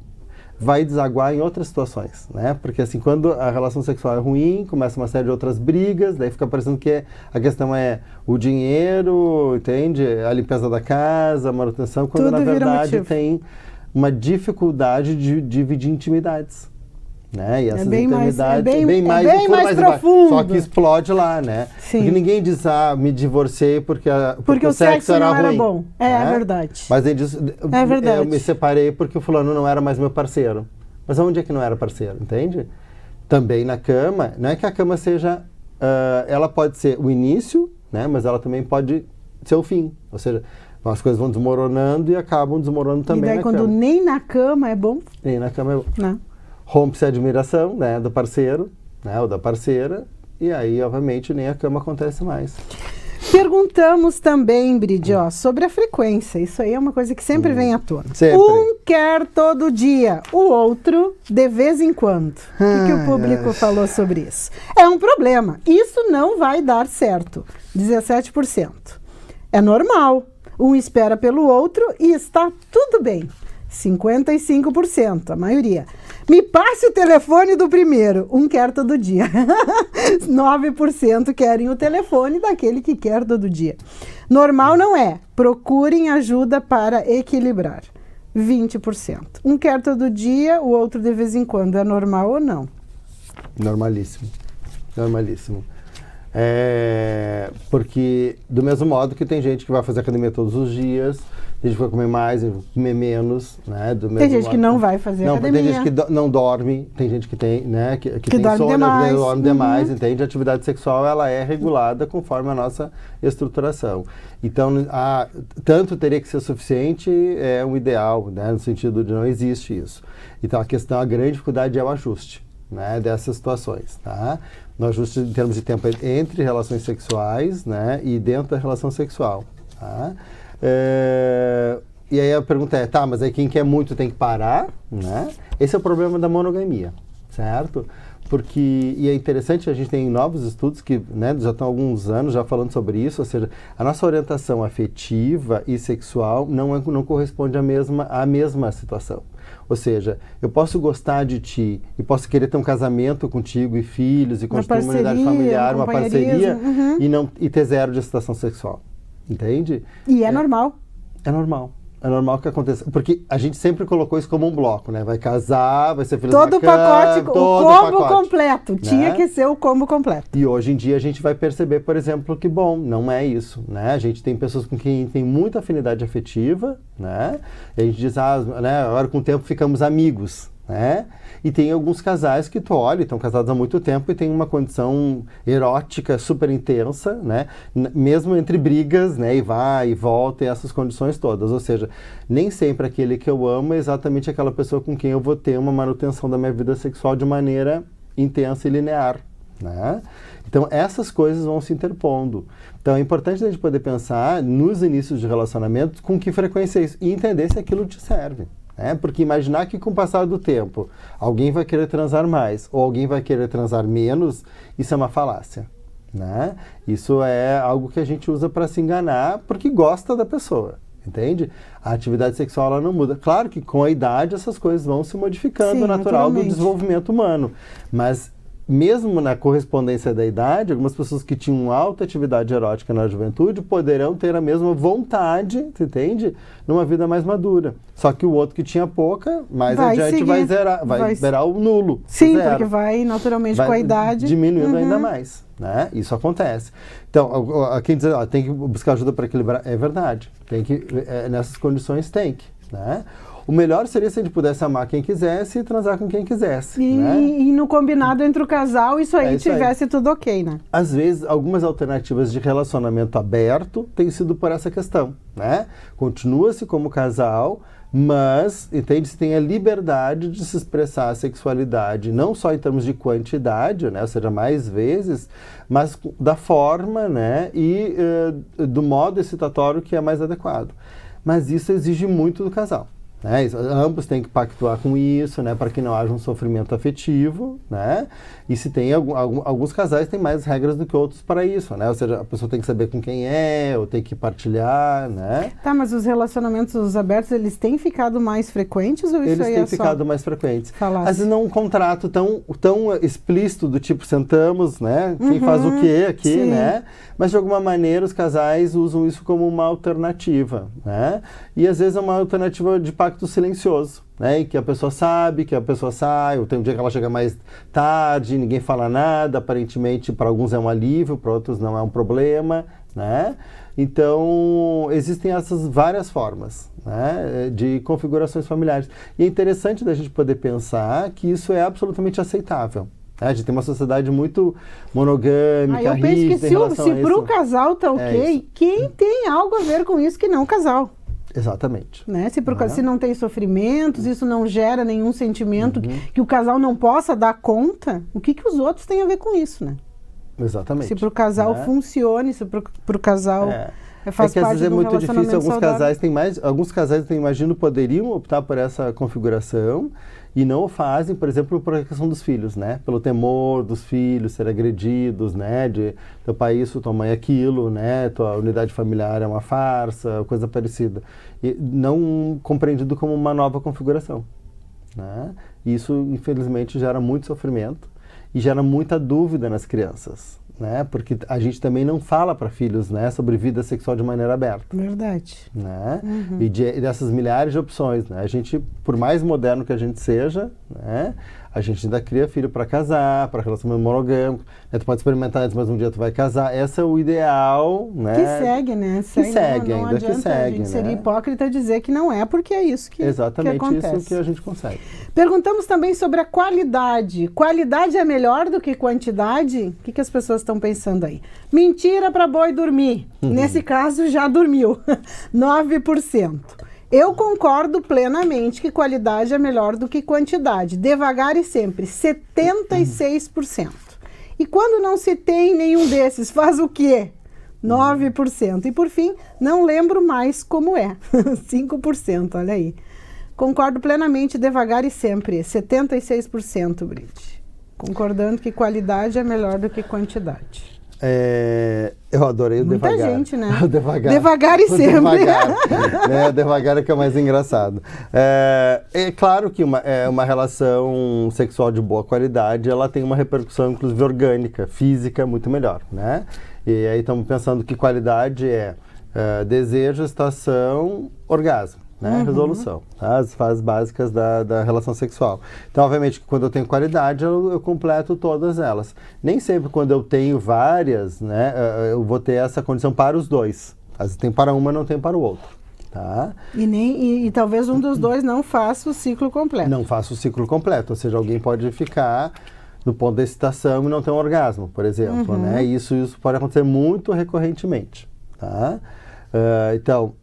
vai desaguar em outras situações, né? Porque assim, quando a relação sexual é ruim, começa uma série de outras brigas, daí fica parecendo que a questão é o dinheiro, entende? A limpeza da casa, a manutenção, quando tudo na verdade tem uma dificuldade de dividir intimidades, né? E essas intimidades é bem mais profundo. Só que explode lá, né? Sim. Porque ninguém diz, me divorciei porque o sexo não era ruim. Bom. É verdade. Mas ele diz, eu me separei porque o fulano não era mais meu parceiro. Mas onde é que não era parceiro, entende? Também na cama, não é que a cama seja, ela pode ser o início, né? Mas ela também pode ser o fim. Ou seja, as coisas vão desmoronando e acabam desmoronando também na cama. E daí quando nem na cama é bom? Nem na cama é bom. Não. Rompe-se a admiração, né, do parceiro, né, ou da parceira, e aí, obviamente, nem a cama acontece mais. Perguntamos também, Bride, sobre a frequência. Isso aí é uma coisa que sempre vem à tona. Sempre. Um quer todo dia, o outro de vez em quando. O que o público falou sobre isso? É um problema. Isso não vai dar certo. 17%. É normal. Um espera pelo outro e está tudo bem. 55%, a maioria. Me passe o telefone do primeiro. Um quer todo dia. 9% querem o telefone daquele que quer todo dia. Normal não é. Procurem ajuda para equilibrar. 20%. Um quer todo dia, o outro de vez em quando. É normal ou não? Normalíssimo. Normalíssimo. Porque do mesmo modo que tem gente que vai fazer academia todos os dias, tem gente que vai comer mais, comer menos, né? Tem gente que não vai fazer academia. Tem gente que não dorme, tem gente que tem, né? Que tem sono, que dorme demais, entende? A atividade sexual, ela é regulada conforme a nossa estruturação. Então, tanto teria que ser suficiente é um ideal, né? No sentido de não existe isso. Então, a grande dificuldade é o ajuste, né? Dessas situações, tá? No ajuste em termos de tempo entre relações sexuais, né, e dentro da relação sexual. Tá? E aí a pergunta é, mas aí quem quer muito tem que parar, né? Esse é o problema da monogamia, certo? E é interessante, a gente tem novos estudos que, né, já estão há alguns anos já falando sobre isso, ou seja, a nossa orientação afetiva e sexual não corresponde à mesma situação. Ou seja, eu posso gostar de ti e posso querer ter um casamento contigo e filhos e construir uma unidade familiar, uma parceria e ter zero de excitação sexual. Entende? E é normal. É normal. É normal que aconteça. Porque a gente sempre colocou isso como um bloco, né? Vai casar, vai ser feliz todo na cama, todo o combo completo. Né? Tinha que ser o combo completo. E hoje em dia a gente vai perceber, por exemplo, que, bom, não é isso, né? A gente tem pessoas com quem tem muita afinidade afetiva, né? E a gente diz, né? Agora com o tempo ficamos amigos, né? E tem alguns casais que tu olha, estão casados há muito tempo e tem uma condição erótica super intensa, né? Mesmo entre brigas, né? E vai e volta e essas condições todas. Ou seja, nem sempre aquele que eu amo é exatamente aquela pessoa com quem eu vou ter uma manutenção da minha vida sexual de maneira intensa e linear, né? Então, essas coisas vão se interpondo. Então, é importante a gente poder pensar nos inícios de relacionamento com que frequência é isso e entender se aquilo te serve. Porque imaginar que com o passar do tempo alguém vai querer transar mais ou alguém vai querer transar menos, isso é uma falácia. Isso é algo que a gente usa para se enganar porque gosta da pessoa. Entende? A atividade sexual ela não muda. Claro que com a idade essas coisas vão se modificando, natural do desenvolvimento humano. Mas mesmo na correspondência da idade, algumas pessoas que tinham alta atividade erótica na juventude poderão ter a mesma vontade, você entende? Numa vida mais madura. Só que o outro que tinha pouca, mais adiante vai zerar o nulo. Sim, porque vai naturalmente com a idade diminuindo ainda mais. Isso acontece. Então, quem diz, tem que buscar ajuda para equilibrar, é verdade. Tem que, nessas condições tem que. O melhor seria se a gente pudesse amar quem quisesse e transar com quem quisesse. E no combinado entre o casal, isso aí tivesse tudo ok, né? Às vezes, algumas alternativas de relacionamento aberto têm sido por essa questão, Continua-se como casal, mas, entende, se tem a liberdade de se expressar a sexualidade, não só em termos de quantidade, ou seja, mais vezes, mas da forma, e do modo excitatório que é mais adequado. Mas isso exige muito do casal. Ambos têm que pactuar com isso, para que não haja um sofrimento afetivo, E se tem alguns casais têm mais regras do que outros para isso, Ou seja, a pessoa tem que saber com quem é, ou tem que partilhar, Tá, mas os relacionamentos abertos, eles têm ficado mais frequentes ou isso eles aí têm ficado mais frequentes. Falácia. Às vezes não um contrato tão explícito do tipo sentamos, Quem faz o quê aqui, sim. Mas de alguma maneira os casais usam isso como uma alternativa, E às vezes é uma alternativa de pacto silencioso, em que a pessoa sabe que a pessoa sai, ou tem um dia que ela chega mais tarde, ninguém fala nada, aparentemente para alguns é um alívio, para outros não é um problema, Então, existem essas várias formas de configurações familiares. E é interessante da gente poder pensar que isso é absolutamente aceitável. A gente tem uma sociedade muito monogâmica, rígida em relação a isso. Eu penso que se para o casal tá ok, quem tem algo a ver com isso que não o casal? Exatamente. Se não tem sofrimentos, isso não gera nenhum sentimento que o casal não possa dar conta, o que os outros têm a ver com isso, Exatamente. Se para o casal funcione, se para o casal faz que às vezes é muito difícil, alguns casais imagino, poderiam optar por essa configuração e não o fazem, por exemplo, por a questão dos filhos, pelo temor dos filhos serem agredidos, de teu pai isso, tua mãe aquilo, tua unidade familiar é uma farsa, coisa parecida. E não compreendido como uma nova configuração. Isso, infelizmente, gera muito sofrimento e gera muita dúvida nas crianças. Porque a gente também não fala para filhos, sobre vida sexual de maneira aberta. Verdade. E dessas milhares de opções, A gente, por mais moderno que a gente seja, a gente ainda cria filho para casar, para relacionamento monogâmico. Tu pode experimentar antes, mas um dia tu vai casar. Esse é o ideal, Que segue, Que segue. A gente seria hipócrita dizer que não é, porque é isso que exatamente acontece. Isso que a gente consegue. Perguntamos também sobre a qualidade. Qualidade é melhor do que quantidade? O que as pessoas estão pensando aí? Mentira para boi dormir. Nesse caso, já dormiu. 9%. Eu concordo plenamente que qualidade é melhor do que quantidade. Devagar e sempre, 76%. E quando não se tem nenhum desses, faz o quê? 9%. E por fim, não lembro mais como é. 5%, olha aí. Concordo plenamente, devagar e sempre, 76%, Brite. Concordando que qualidade é melhor do que quantidade. Eu adorei o Muita devagar. Gente, né? O devagar. Devagar e sempre. Devagar, devagar é que é mais engraçado. É claro que uma relação sexual de boa qualidade, ela tem uma repercussão, inclusive, orgânica, física, muito melhor, E aí estamos pensando que qualidade é desejo, excitação, orgasmo. Resolução, as fases básicas da relação sexual. Então, obviamente, quando eu tenho qualidade, eu completo todas elas. Nem sempre quando eu tenho várias, eu vou ter essa condição para os dois. Às vezes tem para uma, não tem para o outro. Tá? E talvez um dos dois não faça o ciclo completo. Não faça o ciclo completo, ou seja, alguém pode ficar no ponto da excitação e não ter um orgasmo, por exemplo. Isso pode acontecer muito recorrentemente. Tá? Então,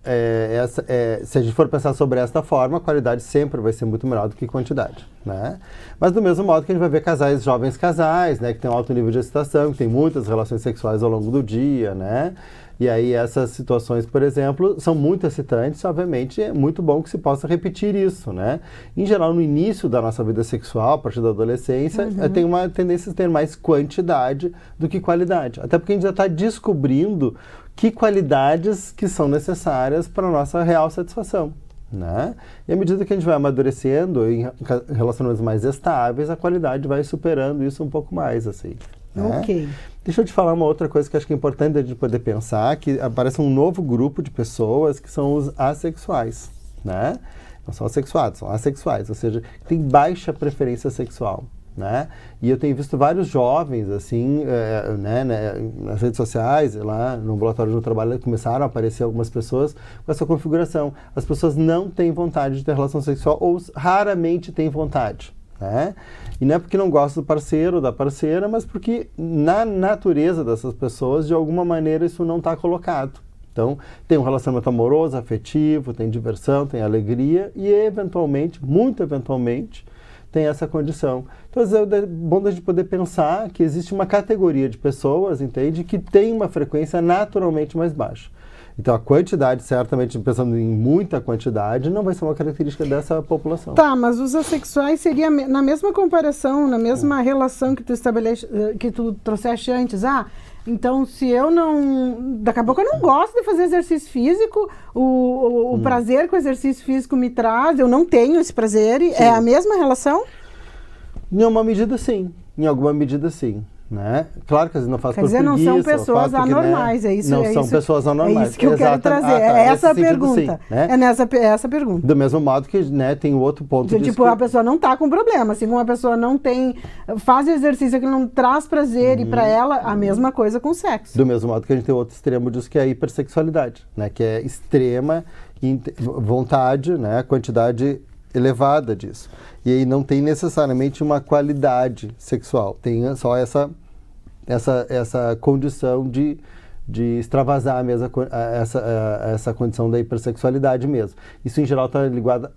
se a gente for pensar sobre esta forma, a qualidade sempre vai ser muito menor do que quantidade, né? Mas do mesmo modo que a gente vai ver jovens casais, né, que tem um alto nível de excitação, que tem muitas relações sexuais ao longo do dia, né? E aí essas situações, por exemplo, são muito excitantes, obviamente é muito bom que se possa repetir isso, né? Em geral, no início da nossa vida sexual, a partir da adolescência, tem uma tendência a ter mais quantidade do que qualidade. Até porque a gente já está descobrindo que qualidades que são necessárias para a nossa real satisfação, né? E à medida que a gente vai amadurecendo em relacionamentos mais estáveis, a qualidade vai superando isso um pouco mais, assim. Né? Ok. Deixa eu te falar uma outra coisa que acho que é importante a gente poder pensar, que aparece um novo grupo de pessoas que são os assexuais, né? Não são assexuados, são assexuais, ou seja, tem baixa preferência sexual, né? E eu tenho visto vários jovens, assim, nas redes sociais, lá no ambulatório do trabalho, começaram a aparecer algumas pessoas com essa configuração. As pessoas não têm vontade de ter relação sexual ou raramente têm vontade, né? E não é porque não gosta do parceiro ou da parceira, mas porque na natureza dessas pessoas, de alguma maneira, isso não está colocado. Então, tem um relacionamento amoroso, afetivo, tem diversão, tem alegria e, eventualmente, muito eventualmente, tem essa condição. Então, é bom a gente poder pensar que existe uma categoria de pessoas, entende, que tem uma frequência naturalmente mais baixa. Então, a quantidade, certamente, pensando em muita quantidade, não vai ser uma característica dessa população. Tá, mas os assexuais seria na mesma comparação, na mesma relação que tu trouxeste antes. Então, se eu não... Daqui a pouco eu não gosto de fazer exercício físico, o prazer que o exercício físico me traz, eu não tenho esse prazer, é a mesma relação? Em alguma medida, sim. Em alguma medida, sim. Né? Claro que às vezes não faz por preguiça. Quer dizer, não são pessoas anormais, né? Não são pessoas anormais. É isso que eu quero trazer, é essa a pergunta. Sim, né? É essa pergunta. Do mesmo modo que, né, tem outro ponto Tipo, a pessoa não está com problema, assim como a pessoa não faz exercício que não traz prazer, e para ela, a mesma coisa com o sexo. Do mesmo modo que a gente tem outro extremo disso, que é a hipersexualidade, né? Que é extrema vontade, né? Quantidade elevada disso. E aí não tem necessariamente uma qualidade sexual, tem só essa condição de extravasar mesmo essa condição da hipersexualidade mesmo. Isso em geral está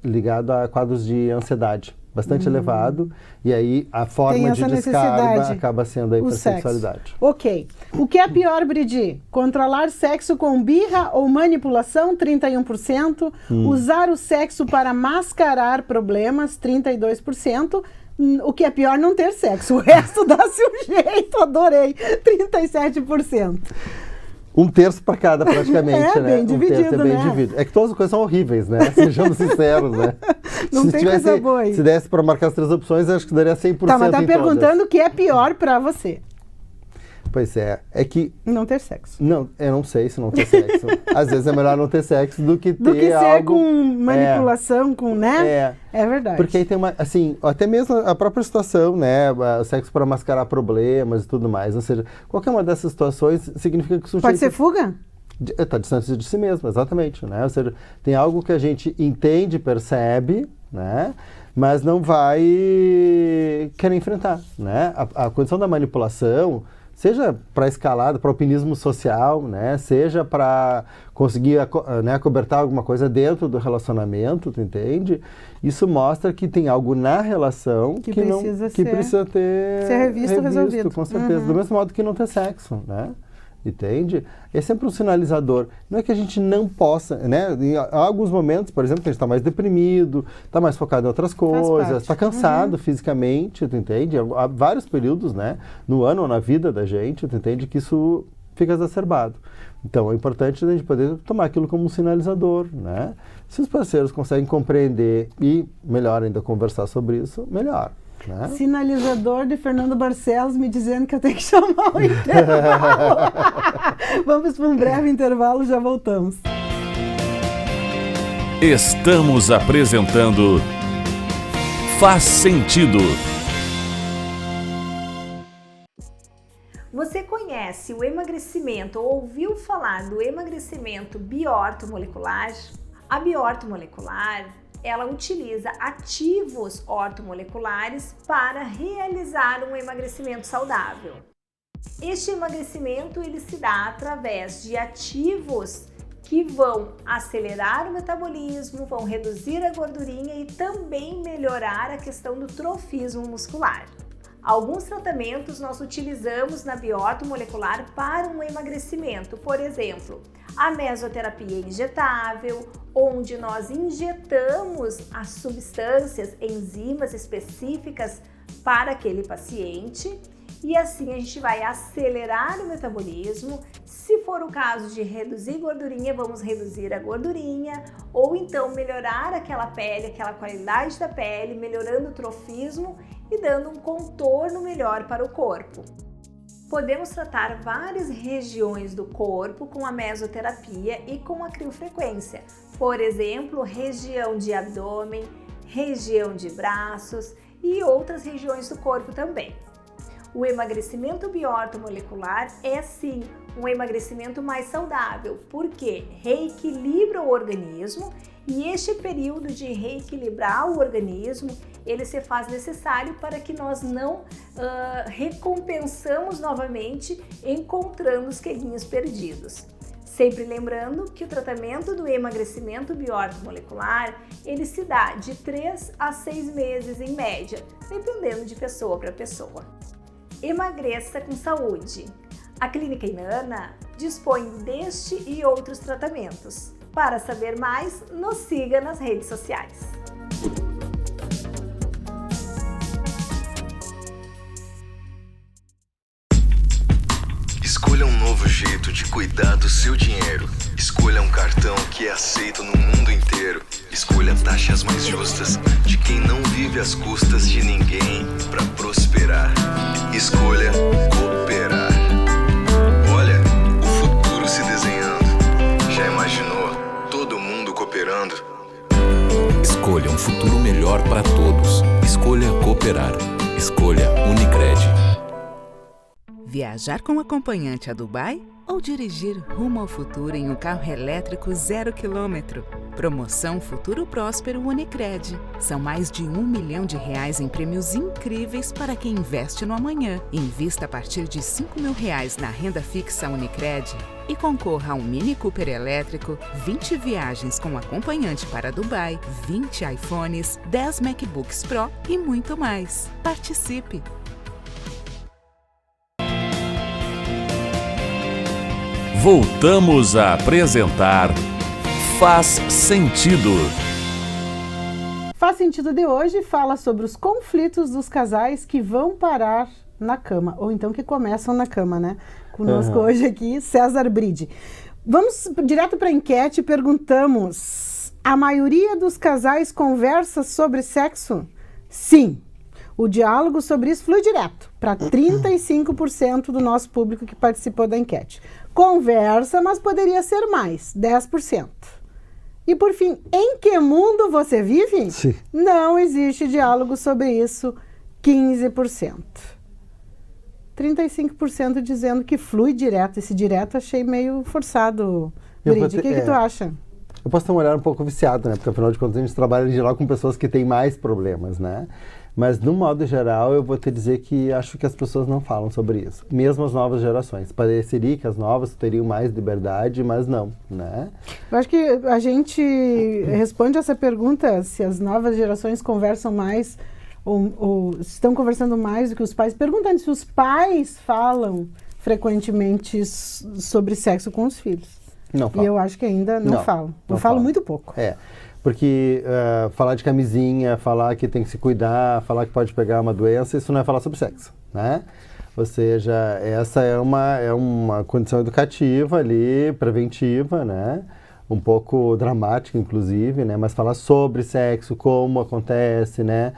ligado a quadros de ansiedade bastante elevado, e aí a forma de descarga acaba sendo a hipersexualidade. Ok. O que é pior, Bridi? Controlar sexo com birra ou manipulação, 31%. Usar o sexo para mascarar problemas, 32%. O que é pior, não ter sexo. O resto dá-se um jeito, adorei. 37%. Um terço para cada, praticamente, né? Bem dividido, bem dividido. É que todas as coisas são horríveis, né? Sejamos sinceros, né? Não tem coisa boa aí. Se desse para marcar as 3 opções, acho que daria 100% Tá, mas tá em perguntando todas. o que é pior para você. Pois é que... Não ter sexo. Não, eu não sei se não ter sexo. Às vezes é melhor não ter sexo do que ter algo... Do que ser com manipulação, com, né? É verdade. Porque aí tem uma, assim, até mesmo a própria situação, né? O sexo para mascarar problemas e tudo mais. Ou seja, qualquer uma dessas situações significa que o sujeito... Pode ser fuga? Está distante de si mesmo, exatamente, né? Ou seja, tem algo que a gente entende, percebe, né? Mas não vai querer enfrentar, né? A condição da manipulação... Seja para escalada, para alpinismo social, né? Seja para conseguir acobertar alguma coisa dentro do relacionamento, tu entende? Isso mostra que tem algo na relação que precisa ser revisto, resolvido. Com certeza. Do mesmo modo que não ter sexo, né? Entende? É sempre um sinalizador. Não é que a gente não possa, né? Em alguns momentos, por exemplo, que a gente está mais deprimido, está mais focado em outras coisas, está cansado fisicamente, tu entende? Há vários períodos, né? No ano ou na vida da gente, tu entende que isso fica exacerbado. Então, é importante a gente poder tomar aquilo como um sinalizador, né? Se os parceiros conseguem compreender e, melhor ainda, conversar sobre isso, melhor. Né? Sinalizador de Fernando Barcelos me dizendo que eu tenho que chamar o intervalo. Vamos para um breve intervalo, já voltamos. Estamos apresentando Faz Sentido. Você conhece o emagrecimento ou ouviu falar do emagrecimento bioortomolecular? A bioortomolecular, ela utiliza ativos ortomoleculares para realizar um emagrecimento saudável. Este emagrecimento ele se dá através de ativos que vão acelerar o metabolismo, vão reduzir a gordurinha e também melhorar a questão do trofismo muscular. Alguns tratamentos nós utilizamos na bioortomolecular para um emagrecimento, por exemplo, a mesoterapia injetável, onde nós injetamos as substâncias, enzimas específicas para aquele paciente e assim a gente vai acelerar o metabolismo. Se for o caso de reduzir gordurinha, vamos reduzir a gordurinha ou então melhorar aquela pele, aquela qualidade da pele, melhorando o trofismo e dando um contorno melhor para o corpo. Podemos tratar várias regiões do corpo com a mesoterapia e com a criofrequência. Por exemplo, região de abdômen, região de braços e outras regiões do corpo também. O emagrecimento bioortomolecular é sim um emagrecimento mais saudável, porque reequilibra o organismo e este período de reequilibrar o organismo, ele se faz necessário para que nós não recompensamos novamente encontrando os quilinhos perdidos. Sempre lembrando que o tratamento do emagrecimento bioortomolecular, ele se dá de 3 a 6 meses em média, dependendo de pessoa para pessoa. Emagreça com saúde. A Clínica Inanna dispõe deste e outros tratamentos. Para saber mais, nos siga nas redes sociais. Escolha um novo jeito de cuidar do seu dinheiro. Escolha um cartão que é aceito no mundo inteiro. Escolha taxas mais justas de quem não vive às custas de ninguém para prosperar. Escolha cooperar. Olha, o futuro se desenhando. Já imaginou todo mundo cooperando? Escolha um futuro melhor para todos. Escolha cooperar. Escolha Unicred. Viajar com acompanhante a Dubai ou dirigir rumo ao futuro em um carro elétrico 0 km? Promoção Futuro Próspero Unicred. São mais de R$1 milhão em prêmios incríveis para quem investe no amanhã. Invista a partir de R$5.000 na renda fixa Unicred e concorra a um Mini Cooper elétrico, 20 viagens com acompanhante para Dubai, 20 iPhones, 10 MacBooks Pro e muito mais. Participe! Voltamos a apresentar Faz Sentido. Faz Sentido de hoje fala sobre os conflitos dos casais que vão parar na cama, ou então que começam na cama, né? Conosco hoje aqui, César Bride. Vamos direto para a enquete, perguntamos: a maioria dos casais conversa sobre sexo? Sim. O diálogo sobre isso flui direto para 35% do nosso público que participou da enquete. Conversa, mas poderia ser mais, 10%. E por fim, em que mundo você vive? Sim. Não existe diálogo sobre isso, 15%. 35% dizendo que flui direto. Esse direto achei meio forçado. Bride, o que tu acha? Eu posso ter um olhar um pouco viciado, né? Porque afinal de contas a gente trabalha em geral com pessoas que têm mais problemas, né? Mas, no modo geral, eu vou te dizer que acho que as pessoas não falam sobre isso. Mesmo as novas gerações. Pareceria que as novas teriam mais liberdade, mas não, né? Eu acho que a gente responde essa pergunta, se as novas gerações conversam mais ou estão conversando mais do que os pais, perguntando se os pais falam frequentemente sobre sexo com os filhos. Não falam. E eu acho que ainda não falam. Eu falo muito pouco. Porque falar de camisinha, falar que tem que se cuidar, falar que pode pegar uma doença, isso não é falar sobre sexo, né? Ou seja, essa é uma condição educativa ali, preventiva, né? Um pouco dramática, inclusive, né? Mas falar sobre sexo, como acontece, né?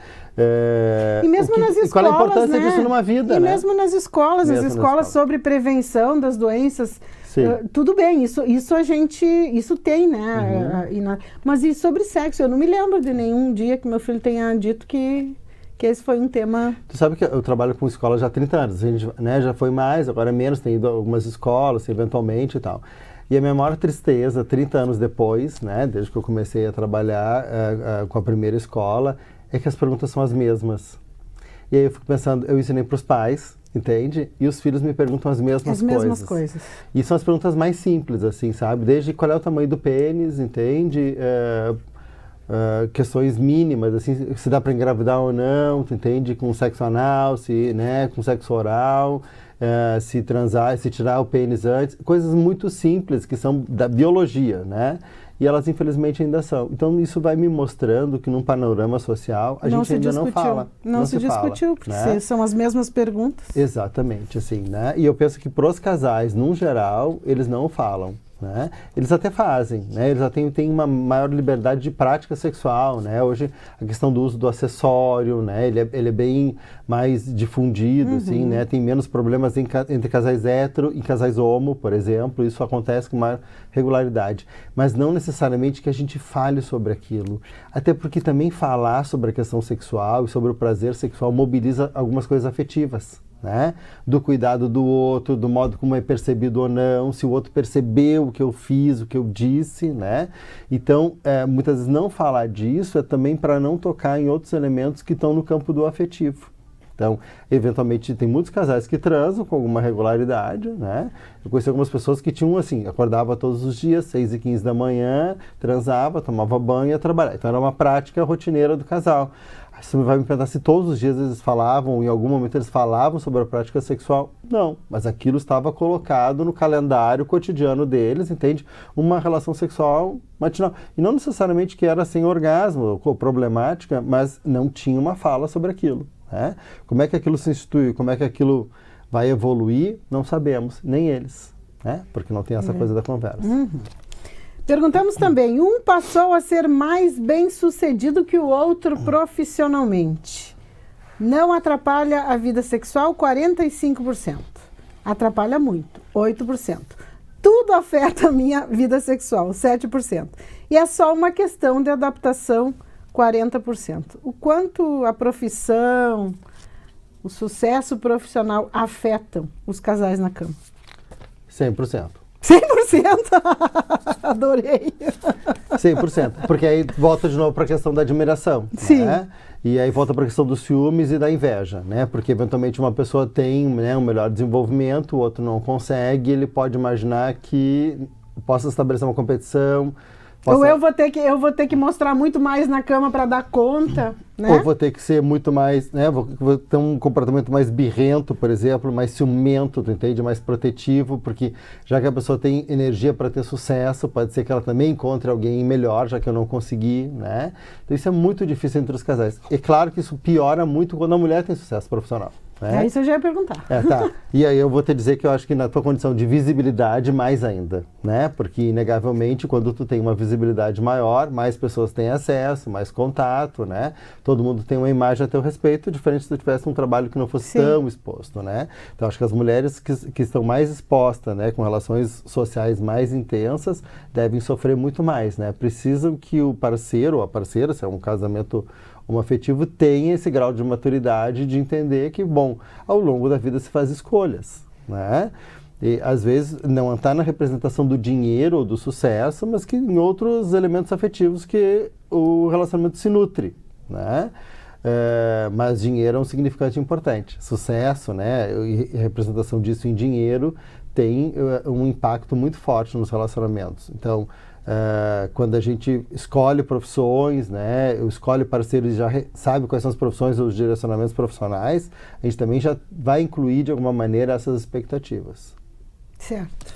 E mesmo nas escolas, qual a importância disso numa vida, né? E mesmo nas escolas, as escolas sobre prevenção das doenças, tudo bem, isso a gente, isso tem, né? Mas e sobre sexo? Eu não me lembro de nenhum dia que meu filho tenha dito que esse foi um tema... Tu sabe que eu trabalho com escola já há 30 anos, a gente, né, já foi mais, agora é menos, tem ido a algumas escolas, eventualmente e tal. E a minha maior tristeza, 30 anos depois, né, desde que eu comecei a trabalhar com a primeira escola, é que as perguntas são as mesmas. E aí eu fico pensando, eu ensinei para os pais, entende? E os filhos me perguntam as mesmas coisas. E são as perguntas mais simples, assim, sabe? Desde qual é o tamanho do pênis, entende? Questões mínimas, assim, se dá para engravidar ou não, tu entende? Com sexo anal, com sexo oral, se transar, se tirar o pênis antes, coisas muito simples que são da biologia, né? E elas infelizmente ainda são. Então isso vai me mostrando que num panorama social a gente ainda não fala. Não se discutiu, porque né? São as mesmas perguntas. Exatamente, assim, né? E eu penso que pros casais, num geral, eles não falam. Né? Eles até fazem, né? Eles até têm uma maior liberdade de prática sexual, né? Hoje a questão do uso do acessório, né? Ele é bem mais difundido, assim, né? Tem menos problemas entre casais hétero e casais homo, por exemplo. Isso acontece com maior regularidade. Mas não necessariamente que a gente fale sobre aquilo. Até porque também falar sobre a questão sexual e sobre o prazer sexual mobiliza algumas coisas afetivas. Né? Do cuidado do outro, do modo como é percebido ou não, se o outro percebeu o que eu fiz, o que eu disse, né? Então, muitas vezes não falar disso é também para não tocar em outros elementos que estão no campo do afetivo. Então, eventualmente, tem muitos casais que transam com alguma regularidade, né? Eu conheci algumas pessoas que tinham, assim, acordava todos os dias, 6h15 da manhã, transava, tomava banho e ia trabalhar. Então, era uma prática rotineira do casal. Aí você vai me perguntar se todos os dias eles falavam, ou em algum momento eles falavam sobre a prática sexual. Não, mas aquilo estava colocado no calendário cotidiano deles, entende? Uma relação sexual matinal. E não necessariamente que era sem orgasmo, ou problemática, mas não tinha uma fala sobre aquilo. Né? Como é que aquilo se institui, como é que aquilo vai evoluir, não sabemos, nem eles, né? Porque não tem essa coisa da conversa. Perguntamos também, um passou a ser mais bem-sucedido que o outro profissionalmente. Não atrapalha a vida sexual, 45%. Atrapalha muito, 8%. Tudo afeta a minha vida sexual, 7%. E é só uma questão de adaptação, 40%. O quanto a profissão, o sucesso profissional afetam os casais na cama? 100%. 100%? Adorei. 100%. Porque aí volta de novo para a questão da admiração. Sim. Né? E aí volta para a questão dos ciúmes e da inveja, né? Porque eventualmente uma pessoa tem, né, um melhor desenvolvimento, o outro não consegue, ele pode imaginar que possa estabelecer uma competição. Ou eu vou ter que mostrar muito mais na cama para dar conta, né? Ou vou ter que ser muito mais, né? Vou ter um comportamento mais birrento, por exemplo, mais ciumento, tu entende? Mais protetivo, porque já que a pessoa tem energia para ter sucesso, pode ser que ela também encontre alguém melhor, já que eu não consegui, né? Então isso é muito difícil entre os casais. É claro que isso piora muito quando a mulher tem sucesso profissional. É isso eu já ia perguntar. Tá. E aí eu vou te dizer que eu acho que na tua condição de visibilidade, mais ainda, né? Porque, inegavelmente, quando tu tem uma visibilidade maior, mais pessoas têm acesso, mais contato, né? Todo mundo tem uma imagem a teu respeito, diferente se tu tivesse um trabalho que não fosse tão exposto, né? Então, acho que as mulheres que estão mais expostas, né? Com relações sociais mais intensas, devem sofrer muito mais, né? Precisam que o parceiro ou a parceira, se é um casamento afetivo, tenha esse grau de maturidade de entender que, bom, ao longo da vida se faz escolhas, né? E, às vezes, não está na representação do dinheiro ou do sucesso, mas que em outros elementos afetivos que o relacionamento se nutre, né? Mas dinheiro é um significante importante. Sucesso, né? E representação disso em dinheiro tem um impacto muito forte nos relacionamentos. Então, quando a gente escolhe profissões, né, escolhe parceiros e já sabe quais são as profissões ou os direcionamentos profissionais, a gente também já vai incluir de alguma maneira essas expectativas. Certo.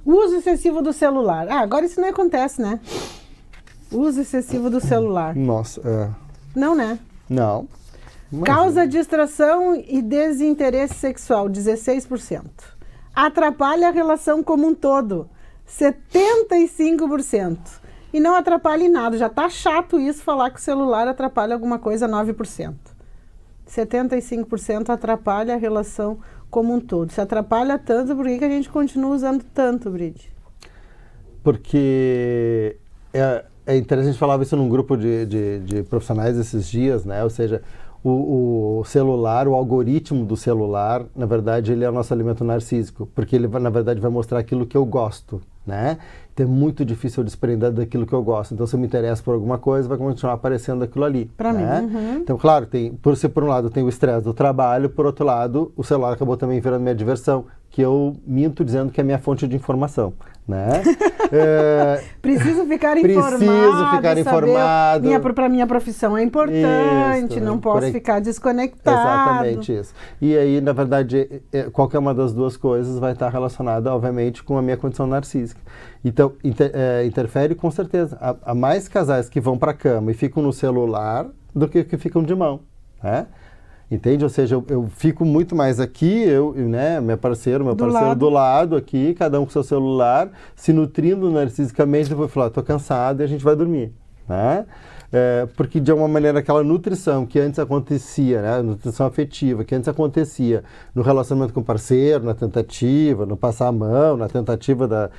O uso excessivo do celular. Agora isso não acontece, né? O uso excessivo do celular. Nossa, Não, né? Não. Causa distração e desinteresse sexual, 16%. Atrapalha a relação como um todo, 75%. E não atrapalha em nada. Já tá chato isso, falar que o celular atrapalha alguma coisa, 9%. 75% atrapalha a relação como um todo. Se atrapalha tanto, por que a gente continua usando tanto, Bride? Porque é interessante, falava isso num grupo de profissionais esses dias, né? Ou seja, o celular, o algoritmo do celular, na verdade, ele é o nosso alimento narcísico, porque ele, na verdade, vai mostrar aquilo que eu gosto, né? Então é muito difícil eu desprender daquilo que eu gosto. Então, se eu me interesso por alguma coisa, vai continuar aparecendo aquilo ali. Para né? mim. Então, claro, por um lado tem o estresse do trabalho, por outro lado, o celular acabou também virando minha diversão, que eu minto dizendo que é minha fonte de informação, né? Preciso ficar informado. Para minha profissão é importante, não posso ficar desconectado. Exatamente isso. E aí, na verdade, qualquer uma das duas coisas vai estar relacionada, obviamente, com a minha condição narcísica. Então, interfere com certeza. Há mais casais que vão para a cama e ficam no celular do que ficam de mão, né? Entende? Ou seja, eu fico muito mais aqui, né, meu parceiro do lado aqui, cada um com seu celular, se nutrindo narcisicamente, depois falar, tô cansado e a gente vai dormir, né? Porque de alguma maneira aquela nutrição que antes acontecia, né, nutrição afetiva, que antes acontecia no relacionamento com o parceiro, na tentativa, no passar a mão, na tentativa da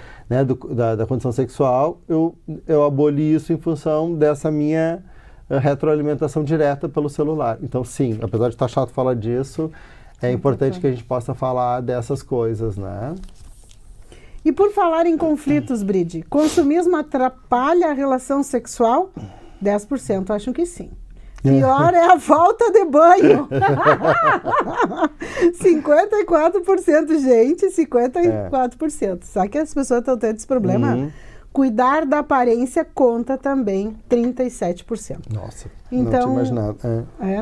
condição sexual, eu aboli isso em função dessa minha retroalimentação direta pelo celular. Então, sim, apesar de estar chato falar disso, é importante que a gente possa falar dessas coisas, né? E por falar em conflitos, Bride, consumismo atrapalha a relação sexual? 10% acham que sim. Pior é a falta de banho. 54% gente, 54%. Sabe que as pessoas estão tendo esse problema? Cuidar da aparência conta também, 37%. Nossa, então, não tinha imaginado.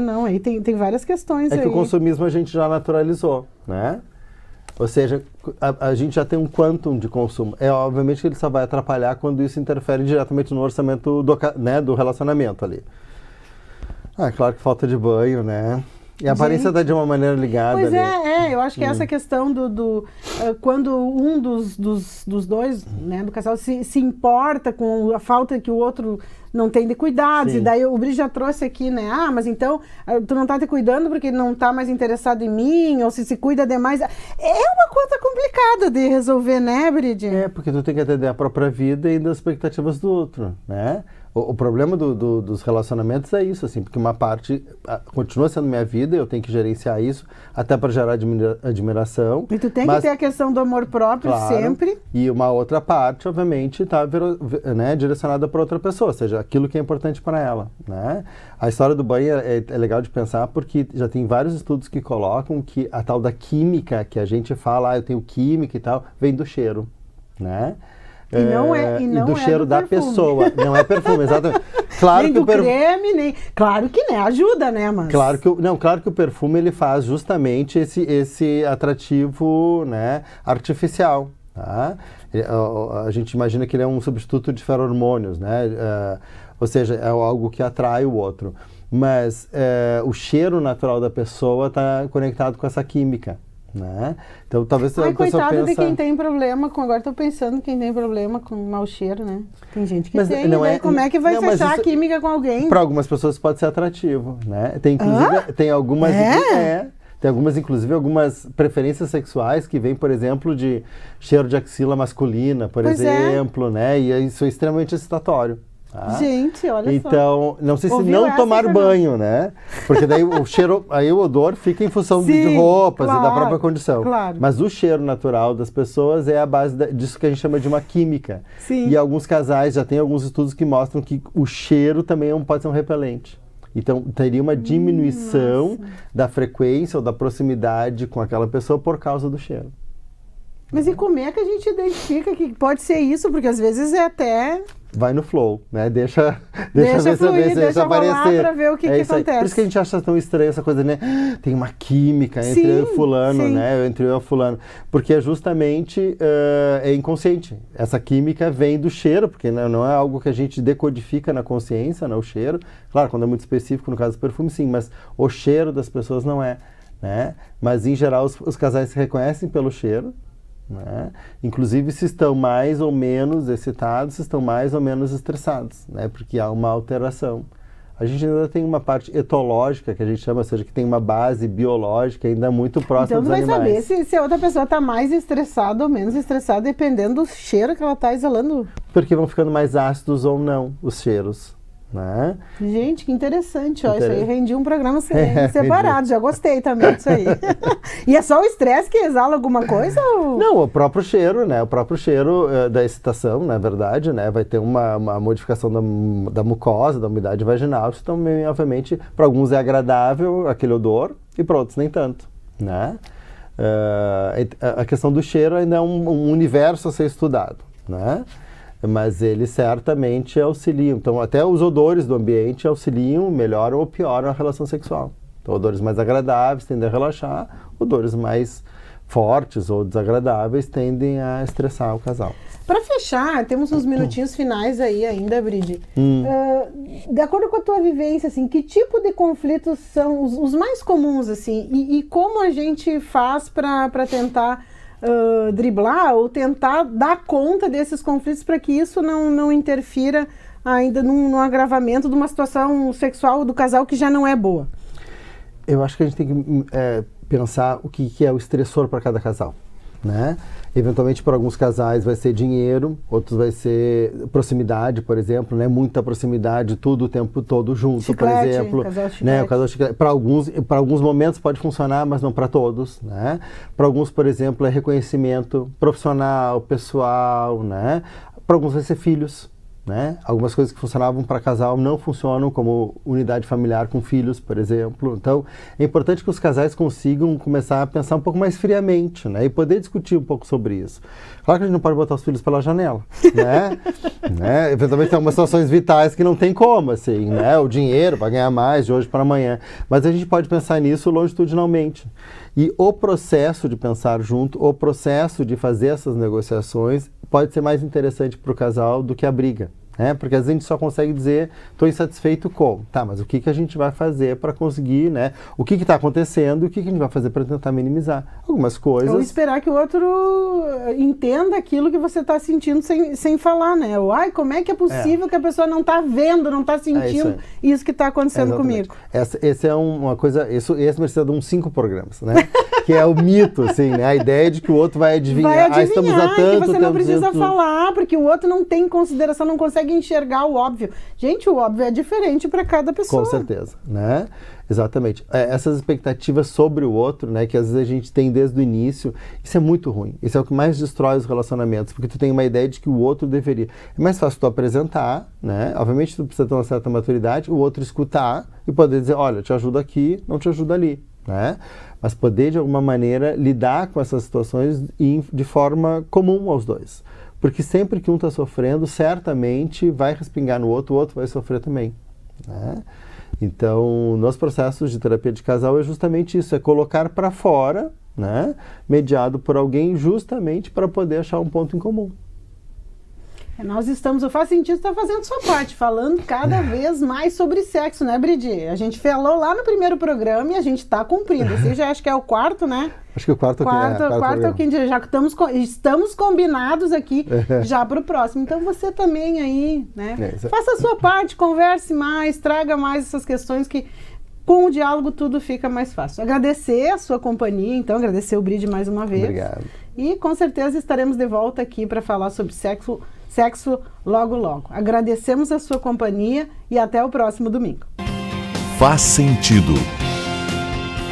Não, aí tem várias questões aí. É que o consumismo a gente já naturalizou, né? Ou seja, a gente já tem um quantum de consumo. Obviamente que ele só vai atrapalhar quando isso interfere diretamente no orçamento do relacionamento ali. Claro que falta de banho, né? E a aparência está de uma maneira ligada. Pois ali. Eu acho que essa questão quando um dos dois, né, do casal, se importa com a falta que o outro não tem de cuidados, e daí o Bride já trouxe aqui, né, mas então tu não tá te cuidando porque não tá mais interessado em mim, ou se cuida demais. É uma coisa complicada de resolver, né, Bride? Porque tu tem que atender a própria vida e das expectativas do outro, né? O problema dos relacionamentos é isso, assim, porque uma parte continua sendo minha vida, eu tenho que gerenciar isso, até para gerar admiração. E tu tem que ter a questão do amor próprio, claro, sempre. E uma outra parte, obviamente, está direcionada para outra pessoa, ou seja, aquilo que é importante para ela, né? A história do banho é legal de pensar, porque já tem vários estudos que colocam que a tal da química, que a gente fala, eu tenho química e tal, vem do cheiro, né? E do cheiro da pessoa. Não é perfume, exatamente. Claro nem que do creme, nem... Claro que né, ajuda, né, mas... Claro que o perfume ele faz justamente esse atrativo, né, artificial, tá? A gente imagina que ele é um substituto de feromônios, né? Ou seja, é algo que atrai o outro. Mas o cheiro natural da pessoa está conectado com essa química, né? Então talvez a pessoa coitado de quem tem problema com... Agora estou pensando quem tem problema com mau cheiro, né? Tem gente que tem, não como é que vai fechar a química com alguém? Para algumas pessoas pode ser atrativo, né? Tem inclusive tem algumas tem algumas, inclusive, algumas preferências sexuais que vêm, por exemplo, de cheiro de axila masculina, por exemplo, né? E isso é extremamente excitatório. Tá? Gente, olha só. Então, não sei se não tomar banho, né? Porque daí o cheiro, aí o odor fica em função de roupas e da própria condição. Claro. Mas o cheiro natural das pessoas é a base disso que a gente chama de uma química. Sim. E alguns casais já tem alguns estudos que mostram que o cheiro também pode ser um repelente. Então, teria uma diminuição da frequência ou da proximidade com aquela pessoa por causa do cheiro. Mas e como é que a gente identifica que pode ser isso? Porque às vezes é até... Vai no flow, né? Deixa fluir, deixa aparecer. Pra ver o que acontece. Por isso que a gente acha tão estranho essa coisa, né? Tem uma química entre eu e fulano, né? Entre eu e fulano. Porque é justamente é inconsciente. Essa química vem do cheiro, porque não é algo que a gente decodifica na consciência, né? O cheiro. Claro, quando é muito específico, no caso do perfume, sim. Mas o cheiro das pessoas não é, né? Mas, em geral, os casais se reconhecem pelo cheiro. Né? Inclusive se estão mais ou menos excitados, se estão mais ou menos estressados, né? Porque há uma alteração. A gente ainda tem uma parte etológica, que a gente chama, ou seja, que tem uma base biológica ainda muito próxima dos animais. Então tu vai saber se a outra pessoa está mais estressada ou menos estressada, dependendo do cheiro que ela está exalando. Porque vão ficando mais ácidos ou não os cheiros. né? Gente, que interessante, ó, isso aí rendi um programa separado, já gostei também disso aí. E é só o estresse que exala alguma coisa? Ou... Não, o próprio cheiro, né? O próprio cheiro da excitação, na verdade, né? Vai ter uma modificação da mucosa, da umidade vaginal. Isso também, obviamente, para alguns é agradável, aquele odor, e para outros nem tanto, né? A questão do cheiro ainda é um universo a ser estudado, né? Mas eles certamente auxiliam. Então, até os odores do ambiente auxiliam, melhoram ou pioram a relação sexual. Então, odores mais agradáveis tendem a relaxar, odores mais fortes ou desagradáveis tendem a estressar o casal. Para fechar, temos uns minutinhos finais aí ainda, Bride. De acordo com a tua vivência, assim, que tipo de conflitos são os mais comuns, assim, e como a gente faz para tentar driblar ou tentar dar conta desses conflitos para que isso não interfira ainda no agravamento de uma situação sexual do casal que já não é boa? Eu acho que a gente tem que pensar o que é o estressor para cada casal, né? Eventualmente, para alguns casais vai ser dinheiro, outros vai ser proximidade, por exemplo, né? Muita proximidade, tudo o tempo todo junto, chiclete, por exemplo. Né? O casal chiclete. Para alguns momentos pode funcionar, mas não para todos, né? Para alguns, por exemplo, é reconhecimento profissional, pessoal, né? Para alguns vai ser filhos. Né? Algumas coisas que funcionavam para casal não funcionam, como unidade familiar com filhos, por exemplo. Então, é importante que os casais consigam começar a pensar um pouco mais friamente, né? E poder discutir um pouco sobre isso. Claro que a gente não pode botar os filhos pela janela, né? Eventualmente tem algumas situações vitais que não tem como, assim, né? O dinheiro para ganhar mais de hoje para amanhã. Mas a gente pode pensar nisso longitudinalmente. E o processo de pensar junto, o processo de fazer essas negociações pode ser mais interessante para o casal do que a briga. Porque às vezes a gente só consegue dizer, estou insatisfeito com, tá, mas o que a gente vai fazer para conseguir, né? O que está acontecendo e o que a gente vai fazer para tentar minimizar algumas coisas. Ou esperar que o outro entenda aquilo que você está sentindo sem falar, né? Ou, como é que é possível que a pessoa não está vendo, não está sentindo isso que está acontecendo comigo? Essa é uma coisa, esse precisa de uns 5 programas, né? Que é o mito, assim, né? A ideia de que o outro vai adivinhar, estamos há tanto, que você não precisa falar, porque o outro não tem consideração, não consegue enxergar o óbvio. Gente, o óbvio é diferente para cada pessoa. Com certeza, né? Exatamente. Essas expectativas sobre o outro, né, que às vezes a gente tem desde o início, isso é muito ruim. Isso é o que mais destrói os relacionamentos, porque tu tem uma ideia de que o outro deveria. É mais fácil tu apresentar, né? Obviamente tu precisa ter uma certa maturidade, o outro escutar e poder dizer, olha, eu te ajudo aqui, não te ajudo ali, né? Mas poder, de alguma maneira, lidar com essas situações de forma comum aos dois. Porque sempre que um está sofrendo, certamente vai respingar no outro, o outro vai sofrer também, né? Então, nos processos de terapia de casal é justamente isso, é colocar para fora, né, mediado por alguém, justamente para poder achar um ponto em comum. Nós estamos, o Faz Sentido está fazendo sua parte, falando cada vez mais sobre sexo, né, Bridi? A gente falou lá no primeiro programa e a gente está cumprindo. Você já acho que é o 4º, né? Acho que o quarto é o quinto, já estamos combinados aqui já para o próximo. Então você também aí, né? Faça a sua parte, converse mais, traga mais essas questões que com o diálogo tudo fica mais fácil. Agradecer a sua companhia, então, agradecer o Bridi mais uma vez. Obrigado. E com certeza estaremos de volta aqui para falar sobre sexo logo logo. Agradecemos a sua companhia e até o próximo domingo. Faz Sentido,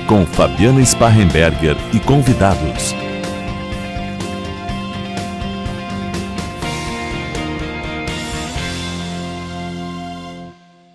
com Fabiana Sparrenberger e convidados.